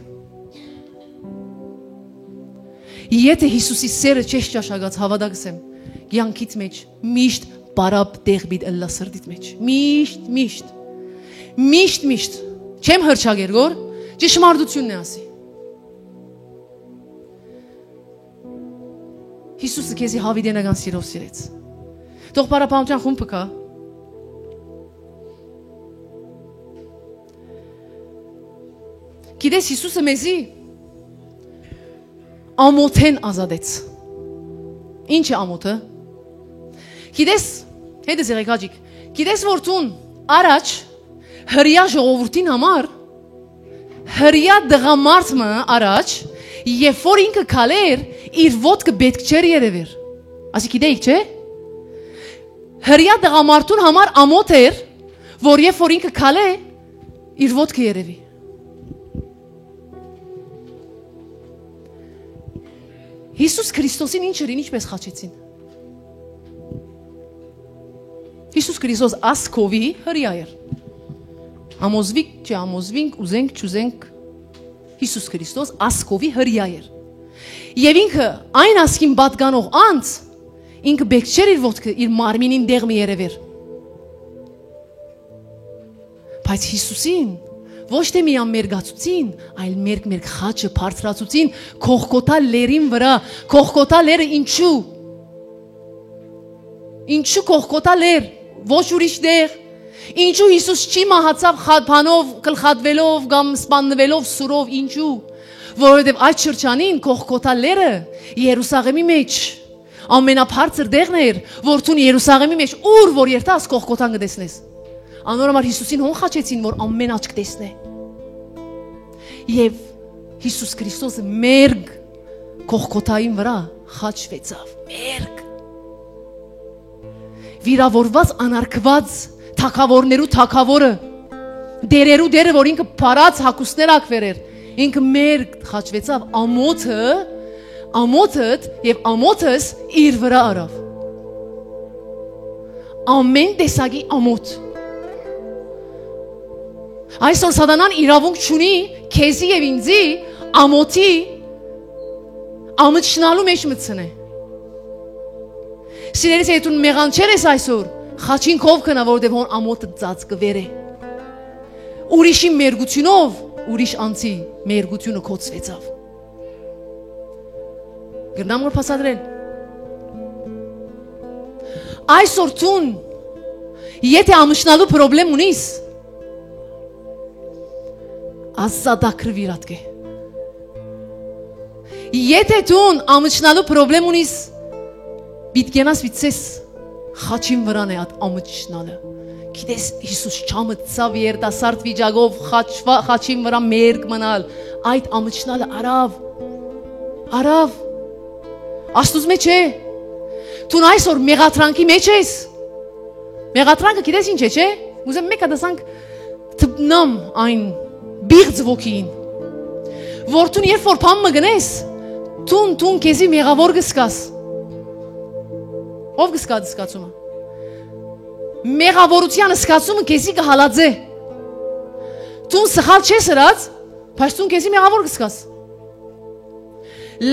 Եթե Հիսուսի սերը չես ճաշակած հավատակս եմ, կյանքից մեջ միշտ բարապ տեղ բիդ ըլլա սրդիդ մեջ։ Միշտ։ Չեմ հրճագեր գոր, ճշմարտությունն է ասի։ Հիսուսը քեզի հավիտենական սիրով սիրեց։ Թող բարապանության խումբը կա։ Գիտես Հիսուսը մեզի ամոթեն ազատեց։ Ինչ է ամոթը։ Գիտես, հետս եղեք աջիկ, գիտես որ տուն առաջ հրյա ժողովրդին համար, հրյա դղամարդը առաջ, երբ որ ինքը կալեր, իր ոտքը պետք չէր երևեր։ Ասի գիտեիք չէ։ Հրյա դղամարդուն համար ամոթ էր, որ երբ որ ինքը կալե, իր ոտքը երևի։ Հիսուս Քրիստոսին ինչերին ինչպես խաչեցին։ Հիսուս Քրիստոս ասկովի հրյա էր։ Ամոզվիկ չամոզվինք, ուզենք չուզենք, Հիսուս Քրիստոս ասկովի հրյա էր։ Եվ ինքը այն ասկին պատկանող անց ինքը բեք չէր իր ոտքը իր մարմինին դեղմի երևեր։ Բայց Հիսուսին ոչ թե միայն մերգացուցին, այլ մերկ խաչը բարձրացուցին Քողգոթա լերին վրա։ Քողգոթա լերը ինչու։ Ինչու Քողգոթա լեր, ոչ ուրիշ դեղ։ Ինչու Հիսուս չի մահացավ խաբանով, գլխատվելով կամ սպանվելով սուրով, ինչու։ Որովհետև այդ շրջանին Քողգոթա լերը Երուսաղեմի մեջ ամենաբարձր դեղն էր, որ ցուն Երուսաղեմի մեջ ուր որ երթաս Քողգոթան կտեսնես։ Անորոմար Հիսուսին հոն խաչեցին, որ ամեն աչք տեսնե։ Եվ Հիսուս Քրիստոսը մերգ Քողգոթային վրա խաչվեցավ, մերգ։ Վիրավորված անարգված թագավորներու թագավորը, դերերու դերը, որ ինքը փարած հակուսներ ակվեր էր, ինքը մերգ խաչվեցավ, ամոթըդ եւ ամոթս իր վրա արավ։ Ամեն տեսակի ամոթ։ Այսօր սատանան իրավունք չունի քեզի եւ ինձի ամոթի ամճնալու մեջ մտցնե։ Սիրելիս եթե դու մեղանչեր ես այսօր, խաչին քով կնա, որովհետեւ հոն ամոթը ծած կվերե։ Ուրիշի մերգությունով ուրիշ անցի մերգությունը կոծվեցավ։ Գրնամ որ փասադրել։ Այսօր ցուն եթե ամճնալու խնդրեմ ունիս, ասադակրվի ռատկե։ Եթե դու ամճնալու խնդրեմ ունիս, բիտկենաս վիցես խաչին վրան է այդ ամճնալը։ Գիտես Հիսուս չամծավ երիտասարդ վիճակով խաչին վրա մերկ մնալ, այդ ամճնալը արավ։ Աստուծո մեջ է։ Դու այսօր մեղատրանքի մեջ ես։ Մեղատրանքը գիտես ինչ է, չէ՞։ Ուզեմ մեկ հատասանք թփնամ այն բիղձ ոգին, որ դու երբ որ բան մգնես, դու քեզի մեղավոր կսկաս։ Ով կսկա զգացումը։ Մեղավորության զգացումը քեզի կհալածե։ Դու սխալ չես ըրած, բայց դու քեզի մեղավոր կսկաս։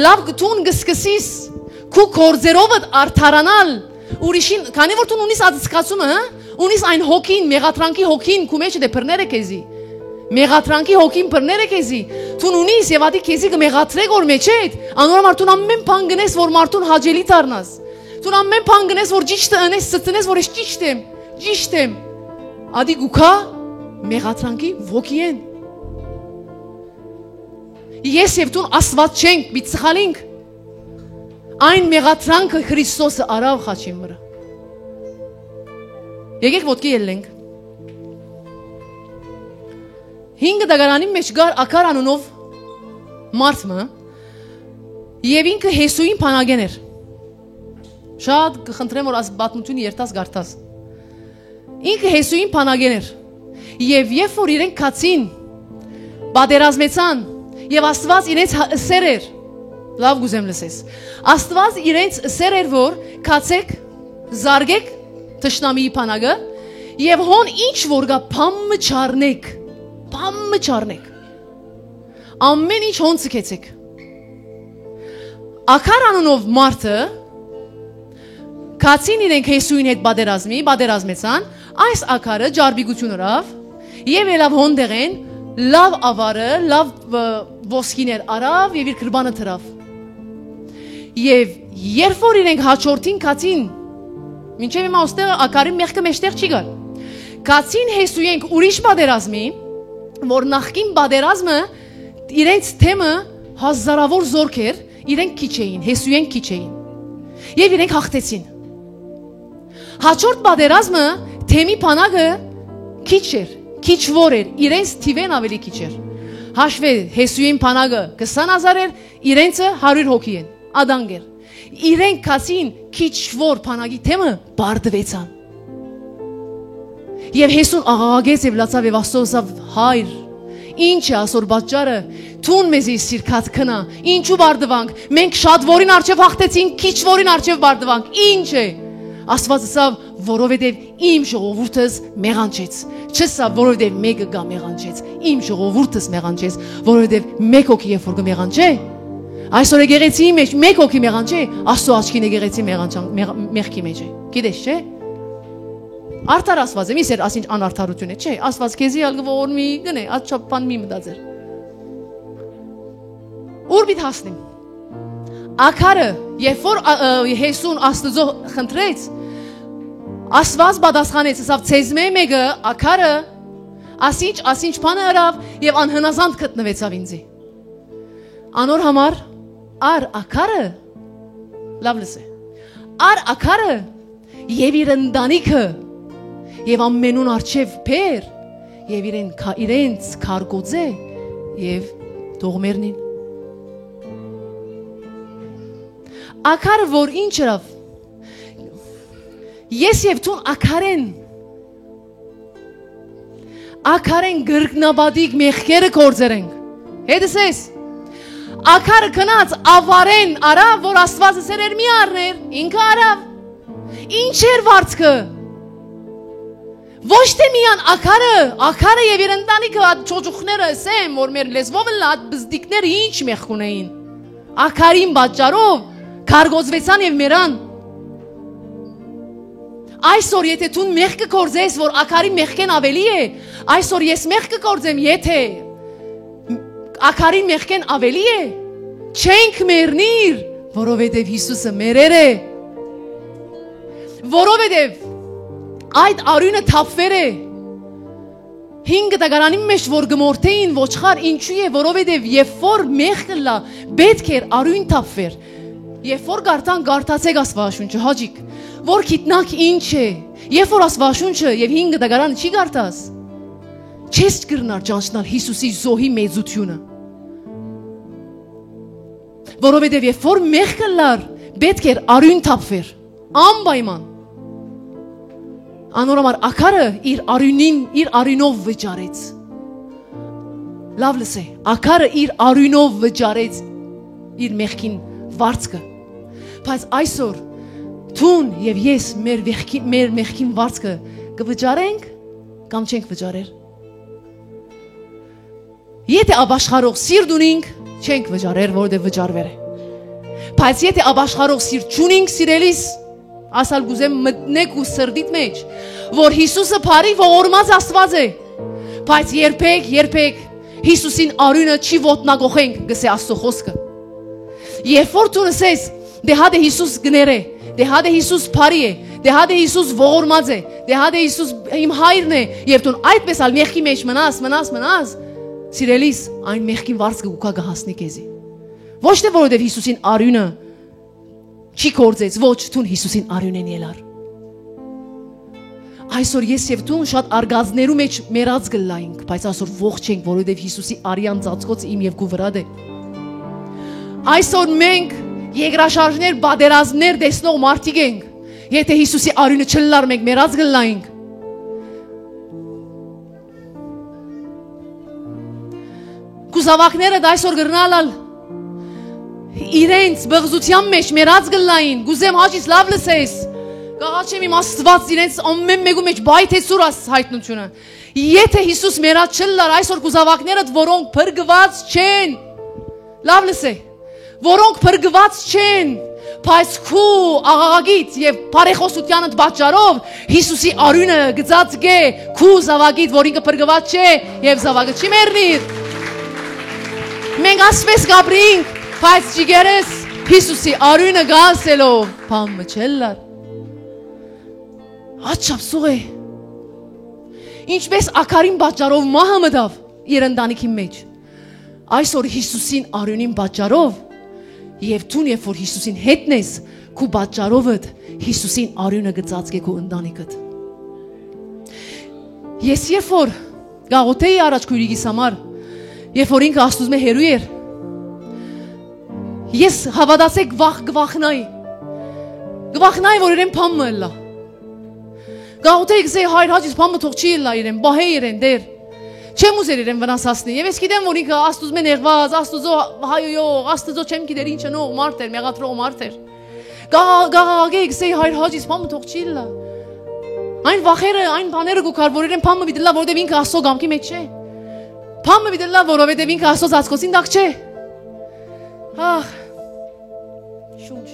Լավ դու կսկսես քու կորձերով արդարանալ ուրիշին, քանի որ դու ունիս այդ զգացումը, ունիս այն հոգին, մեղատրանքի հոգին քու մեջ դեպրները քեզի։ Մեղատրանքի հոգին բռները քեզի, դու ունիս եւ ադի քեզի կմեղատրե գոր մեջ է, անորոմար դու ամեն բան գնես որ մարդուն հաջելի դառնաս։ Դու ամեն բան գնես որ ճիշտ անես, ստենես որ ես ճիշտ եմ։ Ադի գուքա մեղատրանքի ոգին։ Ես եւ դու Աստված չենք, մի սխալինք։ Այն մեղատրանքը Քրիստոսը արավ խաչին վրա։ Եկեք ոտքի ելնենք։ 5 դագարանի մեջ գար ակար անունով մարդը եւ ինքը Հեսուին փանագեն էր։ Շատ կխնդրեմ որ աս բաթմությունը երթաս գարտաս։ Ինքը Հեսուին փանագեն էր։ Եվ երբ որ իրենք կացին, բادرազմեցան եւ Աստված իրենց սեր էր։ Լավ գուզեմ լսես։ Աստված իրենց սեր էր որ կացեք, զարգեք թշնամիի փանագը եւ հոն ինչ որ գա փամը չառնեք։ Բամը չառնեք։ Ամեն ինչ հոն ցկեցեք։ Ակար անունով մարդը կացին իրենք Հեսուին հետ բادرազմեցան, այս ակարը ջարբիգություն ըրավ եւ ելավ հոն դեղեն, լավ ավարը, լավ ոսկիներ արավ եւ իր կրբանը թրավ։ Եվ երբ որ իրենք հաջորդին կացին, մինչեւ հիմա ոստեղ ակարի մեղքը մեջտեղ չի գալ։ Կացին Հեսուին ուրիշ բادرազմի որ նախքին բادرազմը իրենց թեմը հազարավոր զորք էր, իրենք քիչ էին, Հեսուին քիչ էին։ Եվ իրենք հաղթեցին։ Հաջորդ բادرազմը թեմի փանագը քիչ էր, քիչ որ էր, իրենց թիվեն ավելի քիչ էր։ Հաշվե Հեսուին փանագը 20000 էր, իրենցը 100 հոգի են, ադանգեր։ Իրենք կասին քիչ որ փանագի թեմը բարդվեցան։ Եվ Հեսուն աղաղագեց եւ լացավ եւ Աստծով հայր, ինչ է ասոր պատճառը Թուն մեզ սիրքած քնա Ինչու բարդվանք Մենք շատ որին արջև հաղթեցինք Քիչ որին արջև բարդվանք Ինչ է Աստված ասավ որովհետև իմ ժողովուրդս մեղանչեց Չսա որովհետև մեկը գա մեղանչեց Իմ ժողովուրդս մեղանչեց Որովհետև մեկ հոգի երբ որ կմեղանչե Այսօր եկեղեցիի մեջ մեկ հոգի մեղանչե Աստծո աչքին եկեղեցի մեղքի մեջ է Գիտես չէ Արդար Աստված է, մի սեր ասինչ անարդարություն է, չէ, Աստված քեզի ալգվոր մի գնե, ատչապ բան մի մտածեր։ Ուր պիտի հասնեմ։ Աքարը, երբ որ Հեսուն Աստծո խնդրեց, Աստված պատասխանեց, ասավ ցեզմե մեկը աքարը, ասինչ բանը արավ եւ անհնազանդ գտնվեցավ ինձի։ Անոր համար ար աքարը լավ լսե։ Ար աքարը եւ իր ընտանիքը Եվ ամենուն արջև պեր, և իրենց կարգոձե, և դողմերնին։ Աքարը, որ ինչ երավ, ես և տուն աքարեն գրգնաբադիկ մեղքերը կործեր ենք, հետս ես, աքարը կնած ավարեն արավ, որ աստվածը սերեր մի արներ, ինքը արավ, ինչ էր վարձքը, Ոչ թե միան աքարը եւ իր ընտանիքը այդ ճոճուխները ասեմ որ մեր լեզվով են այդ բզդիկները ինչ մեղք ունեին աքարին պատճառով կարգոծվեցան եւ մերան Այսօր եթե դու մեղք կգործես որ աքարի մեղքեն ավելի է այսօր ես մեղք կգործեմ եթե աքարին մեղքեն ավելի է չենք մեռնիր որովհետեւ Հիսուսը մերեր է որովհետեւ Այդ արյունը թափվեր է 5 դագարանի մեջ որ գմորթեին ոչխար ինչու է որովհետև երբ որ մեղքը լա պետք էր արյուն թափվեր երբ որ գարտացեք Աստվածաշունչը հաջիկ որ գիտնակ ինչ է երբ որ Աստվածաշունչը եւ 5 դագարանը չի գարտաս չես կրնար ճանչնալ Հիսուսի զոհի մեծությունը որովհետև երբ որ մեղքը լար պետք էր արյուն թափվեր անպայման Անորամար աքարը իր արյունով վճարեց Լավ լսե աքարը իր արյունով վճարեց իր մեղքին վարձքը Բայց այսօր Թուն եւ ես մեր մեղքին վարձքը կվճարենք կամ չենք վճարեր Եթե ապաշխարող սիրտ ունենք չենք վճարեր որովհետեւ վճարվեր է Բայց եթե ապաշխարող սիրտ չունենք սիրելիս Ասալ գուզեմ մտնեք ու սրդիտ մեջ, որ Հիսուսը բարի ողորմած Աստված է, բայց երբեք Հիսուսին արյունը չի ոտնագողենք, գսե Աստծո խոսքը։ Երբ որ դու ասես, դե հա դե Հիսուս գներ է, դե հա դե Հիսուս բարի է, դե հա դե Հիսուս ողորմած է, դե հա դե Հիսուս իմ հայրն է, եւ դու այդպես ալ մեղքի մեջ մնաս, սիրելիս, այն մեղքին վարձքը ուկա գահասնի քեզի։ Ոչ թե որովհետեւ Հիսուսին արյունը Չի կործեց, ոչ թուն Հիսուսին արյուն են ելար։ Այսօր ես և թուն շատ արգազներու մեջ մերած գլայինք, բայց այսօր ողջ ենք, որովհետև Հիսուսի արյան ծածկոց իմ և գուվրադ է։ Այսօր մենք եգրաշարժներ, բادرազմներ դեսնող մարդիկ ենք, եթե Հիսուսի արյունը չլար մենք մերած գլայինք։ Կուզավակները դայսօր գրնալալ Իրենց բղզության մեջ մերած գլային, գուզեմ հաջից լավ լսես, կաղաչեմ իմ աստված իրենց ամեն մեկու մեջ բայթեցուր հայտնությունը, եթե Հիսուս մերած չլար այսօր կուզավակներդ, որոնք պրգված չեն, լավ լսե, որոնք պրգված չեն, բայց քու աղաղագիտ և պարեխոսությանդ բաճարով Հիսուսի արյունը գծած գե, քու զավագիտ, որ ինքը պրգված չէ և զավագը չի մերնիր, մենք ասպես գաբրինք, Բայց ջիգերես Հիսուսի արյունը գալսելով Պամը չելլար Աչապ սուղ է Ինչպես աքարին բաճարով մահը մդավ իր ընտանիքի մեջ Այսօր Հիսուսին արյունին բաճարով Եվ թուն երբ որ Հիսուսին հետնես Քու բաճարովդ Հիսուսին արյունը գծածկ է քու ընտանիքդ Ես երբ որ գաղութեի առաջ քույրիգիս համար Երբ որ ինքը աստուծմե հերու էր Ես հավատացեք գվախնայի որ իրեն պամը էլա Գաղութեի գսեի հայր հաջից պամը թող չի էլա իրեն, բահե իրեն դեր Չեմ ուզեր իրեն վնասացնի։ Եվ ես գիտեմ, որ ինքը Աստծո մեն եղված, Աստծո հայոյող, Աստծո չեմ գիտեր ինչ նո մարդ էր, մեղադրող մարդ էր։ Գաղաղագեի գսեի հայր հաջիս, պամը թող չի լա։ Այն վախերը, այն բաները գուքար, որ իրեն պամը բիդլա, որովհետև ինքը Աստծո գամքի մեջ չէ։ Պամը բիդլա, որովհետև ինքը Աստծո ծածկոցին տակ չէ։ Ահ։ Շունչ։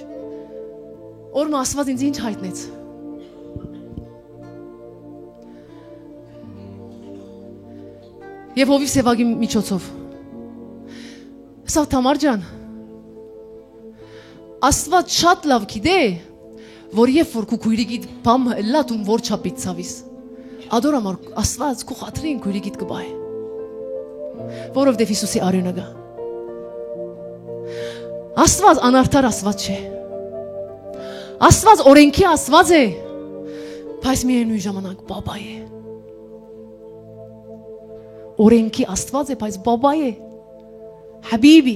Օրը Աստված ինձ ինչ հայտնեց։ Եվ Հովիվ Սևագի միջոցով։ Սա Թամար ջան, Աստված շատ լավ գիտե, որ երբ որ քու քույրիկիդ բամ լա դու որ չափից ցավիս։ Ադոր ամար Աստված քու խաթրին քույրիկիդ կբայ։ Որովհետև Հիսուսի արյունը գա։ Աստված անարդար Աստված չէ։ Աստված օրենքի Աստված է, բայց միևնույն ժամանակ բաբա է։ Օրենքի Աստված է, բայց բաբա է։ Հաբիբի։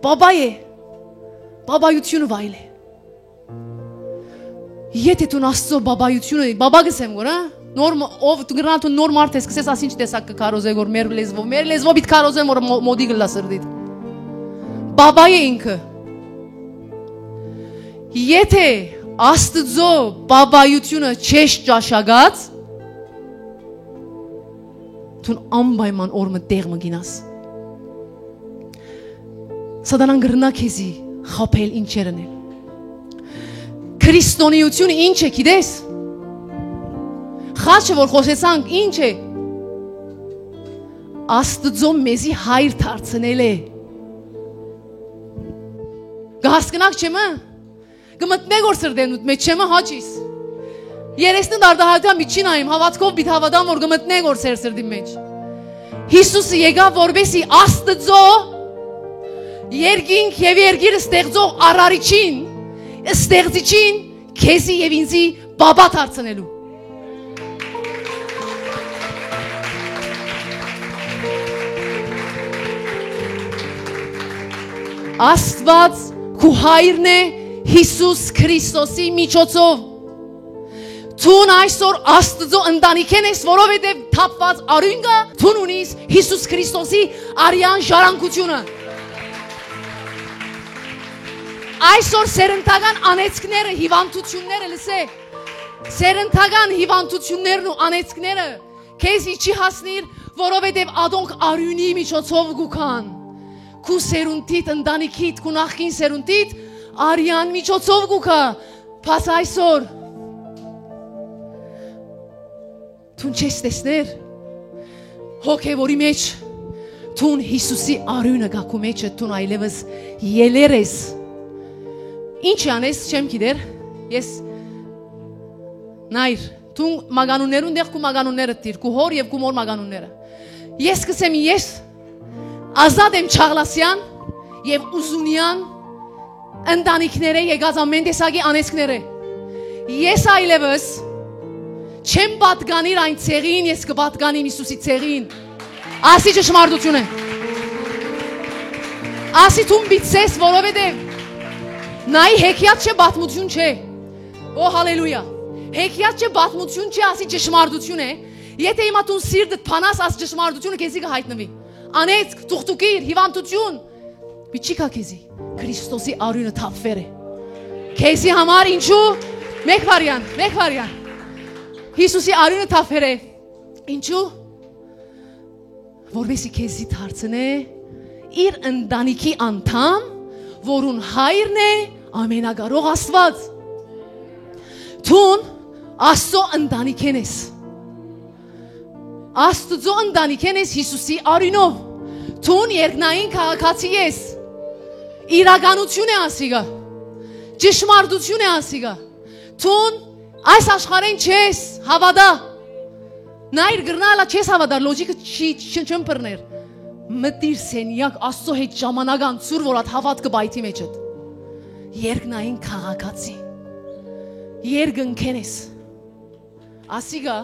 Բաբա է։ Բաբայությունը վայել է։ Եթե դու Աստծո բաբայությունը, բաբա գսեմ գոր, նորմ ով դու գրանա դու նոր մարդ ես, կսես ասինչ տեսակ կկարոզե գոր մեր լեզվով բիտ կարոզեմ որ մոդի գլա սրդիդ։ Բաբա է ինքը։ Եթե Աստծո բաբայությունը չես ճաշակած, Տուն անպայման օրը տեղ մգինաս։ Սատանան գրնա քեզի խափել ինչերն են։ Քրիստոնեությունը ինչ է գիտես։ Խաչը որ խոսեցանք ինչ է։ Աստծո մեզի հայր դարձնել է։ Գահսկնակ չեմը։ Գմտնեք որ սրդենուտ մեջ չեմը հաճիս։ Երեսնը դարդահայտան միջին այմ հավատքով բիտ հավատամ որ գմտնեք որ սրդի մեջ։ Հիսուսը եկավ որբեսի Աստծո երկինք եւ երգիրը ստեղծող արարիչին, ստեղծիչին քեզի եւ ինձի բաբա դարձնելու։ Աստված քու հայրն է Հիսուս Քրիստոսի միջոցով։ Թուն այսօր Աստծո ընտանիքն ես, որովհետև թափված արյուն կա, թուն ունիս Հիսուս Քրիստոսի արյան ժառանգությունը։ Այսօր սերնդական անեծքները, հիվանդությունները լսե, սերնդական հիվանդություններն ու անեծքները քեզի չի հասնիր, որովհետև ադոնք արյունի միջոցով գուքան։ Քու սերունդիդ, ընտանիքիդ, քու նախկին սերունդիդ արյան միջոցով գուքա, պաս այսօր Թուն չես տեսներ, հոգևորի մեջ, թուն Հիսուսի արյունը գակու մեջը, թուն այլևս ելեր ես, ինչ անես չեմ գիտեր, ես նայր, թուն մագանուններուն դեղ կու մագանունները տիր, կու հոր և կու մոր մագանունները, ես կսեմ ես, ազատ եմ Չաղլասյան և ուզունյան, ընտանիքները եկած ամեն տեսակի անեսքները, ես այլևս, չեմ պատկանիր այն ցեղին, ես կպատկանիմ Հիսուսի ցեղին։ Ասի ճշմարտություն է։ Ասի թուն բիցես, որովհետև նայ հեքիաթ չէ, բաթմություն չէ։ Օ հալելույա։ Հեքիաթ չէ, բաթմություն չէ, ասի ճշմարտություն է։ Եթե հիմա տուն սիրտդ փանաս, ասի ճշմարտությունը քեզի կհայտնվի։ Անեծք, թուղթուկիր, հիվանդություն։ Բիչիկա քեզի։ Քրիստոսի արյունը թափվեր է։ Քեզի համար ինչու։ Մեկ վարյան։ Հիսուսի արյունը թափեր է, ինչու, որովհետև քեզի դարձնե իր ընտանիքի անդամ, որուն հայրն է ամենագարող Աստված։ Թուն Աստծո ընտանիքն ես։ Աստծո ընտանիքն ես Հիսուսի արյունով։ Թուն երկնային քաղաքացի ես։ Իրականություն է ասիգա։ Ճշմարտություն է ասիգա։ Թուն այս աշխարհին չես հավատա։ Նայր գրնալա չես հավատա, լոջիկը չեմ բռներ։ Մտիր սենյակ Աստծո հետ ժամանակ անցուր, որ այդ հավատքը բայթի մեջդ։ Երկնային քաղաքացի։ Երկնքեն ես։ Ասիգա։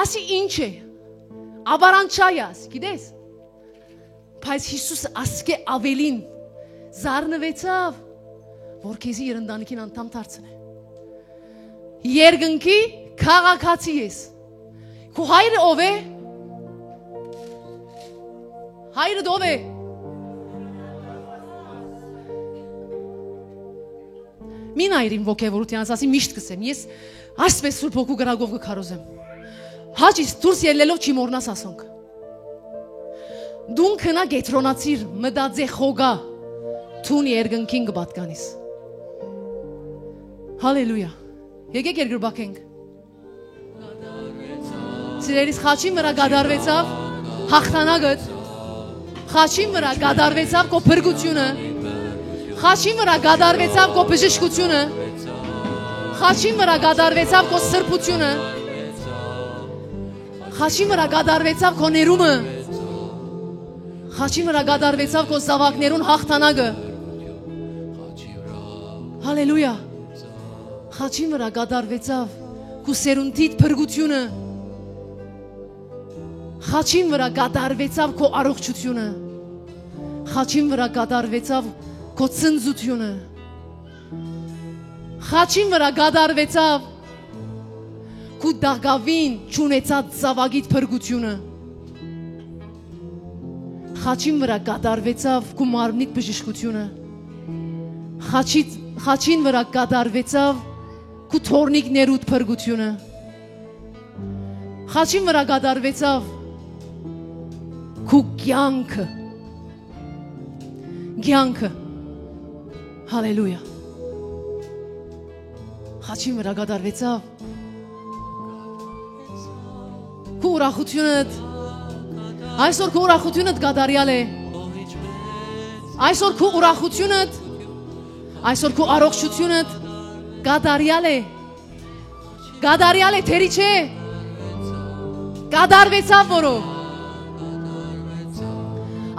Ասի ինչ է։ Աբարանչայաս, գիտես։ Բայց Հիսուսը ասկե ավելին զարնվեցավ, որ քեզի իր ընտանիքին անդամ դարձնե։ Երկնքի քաղաքացի ես։ Քո հայրը ով է։ Հայրդ ով է։ Մին այրին ոգևորությանս ասի միշտ կսեմ, ես այսպես Սուրբ Հոգու գրագով կքարոզեմ։ Հաճիս դուրս ելնելով չի մորնաս ասոնք։ Դուն քնա գետրոնացիր մտածե խոգա թուն երկնքին կպատկանիս։ Հալելույա։ Եկեք երկրբակենք։ Սիրելիս խաչին վրա գադարվեցավ հաղթանակդ։ Խաչին վրա գադարվեցավ քո փրկությունը։ Խաչին վրա գադարվեցավ քո բժշկությունը։ Խաչին վրա գադարվեցավ քո սրբությունը։ Խաչին վրա գադարվեցավ քո ներումը։ Խաչին վրա գադարվեցավ քո զավակներուն հաղթանակը։ Հալելույա։ Խաչին վրա գադարվեցավ քո սերունդիդ փրկությունը։ Խաչին վրա գադարվեցավ քո առողջությունը։ Խաչին վրա գադարվեցավ քո ցնծությունը։ Խաչին վրա գադարվեցավ քո դաղավին ճունեցած զավակիդ փրկությունը։ Խաչին վրա գադարվեցավ քո մարմնիդ բժշկությունը։ Խաչին վրա գադարվեցավ քո թորնիկներուդ փրկությունը։ Խաչին վրա գադարվեցավ քո կյանքը։ Կյանքը։ Հալելույա։ Խաչին վրա գադարվեցավ քո ուրախությունդ։ Այսօր քո ուրախությունդ գադարյալ է։ Այսօր քո ուրախությունդ, այսօր քո առողջությունդ գադարյալ է։ Գադարյալ է, թերի չէ։ Գադարվեցավ որով։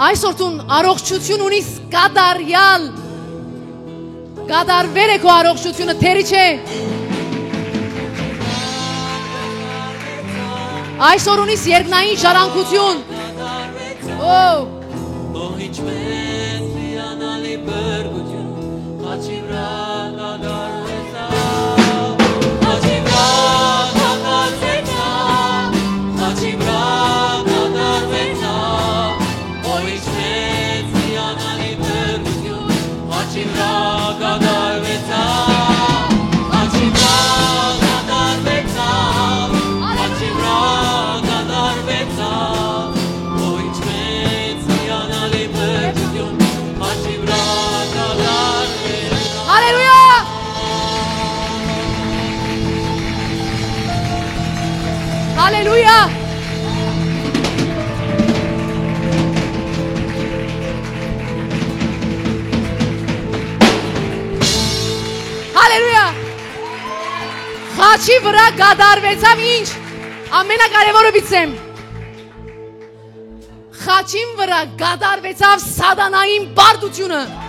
Այսօր դու առողջություն ունիս գադարյալ։ Գադարվել է քո առողջությունը, թերի չէ։ Այսօր ունիս երկնային ժառանգություն։ Hallelujah. Hallelujah. Խաչի վրա գադարվեցավ ինչ։ Ամենակարևորը բիցեմ։ Խաչին վրա գադարվեցավ սատանային բարդությունը։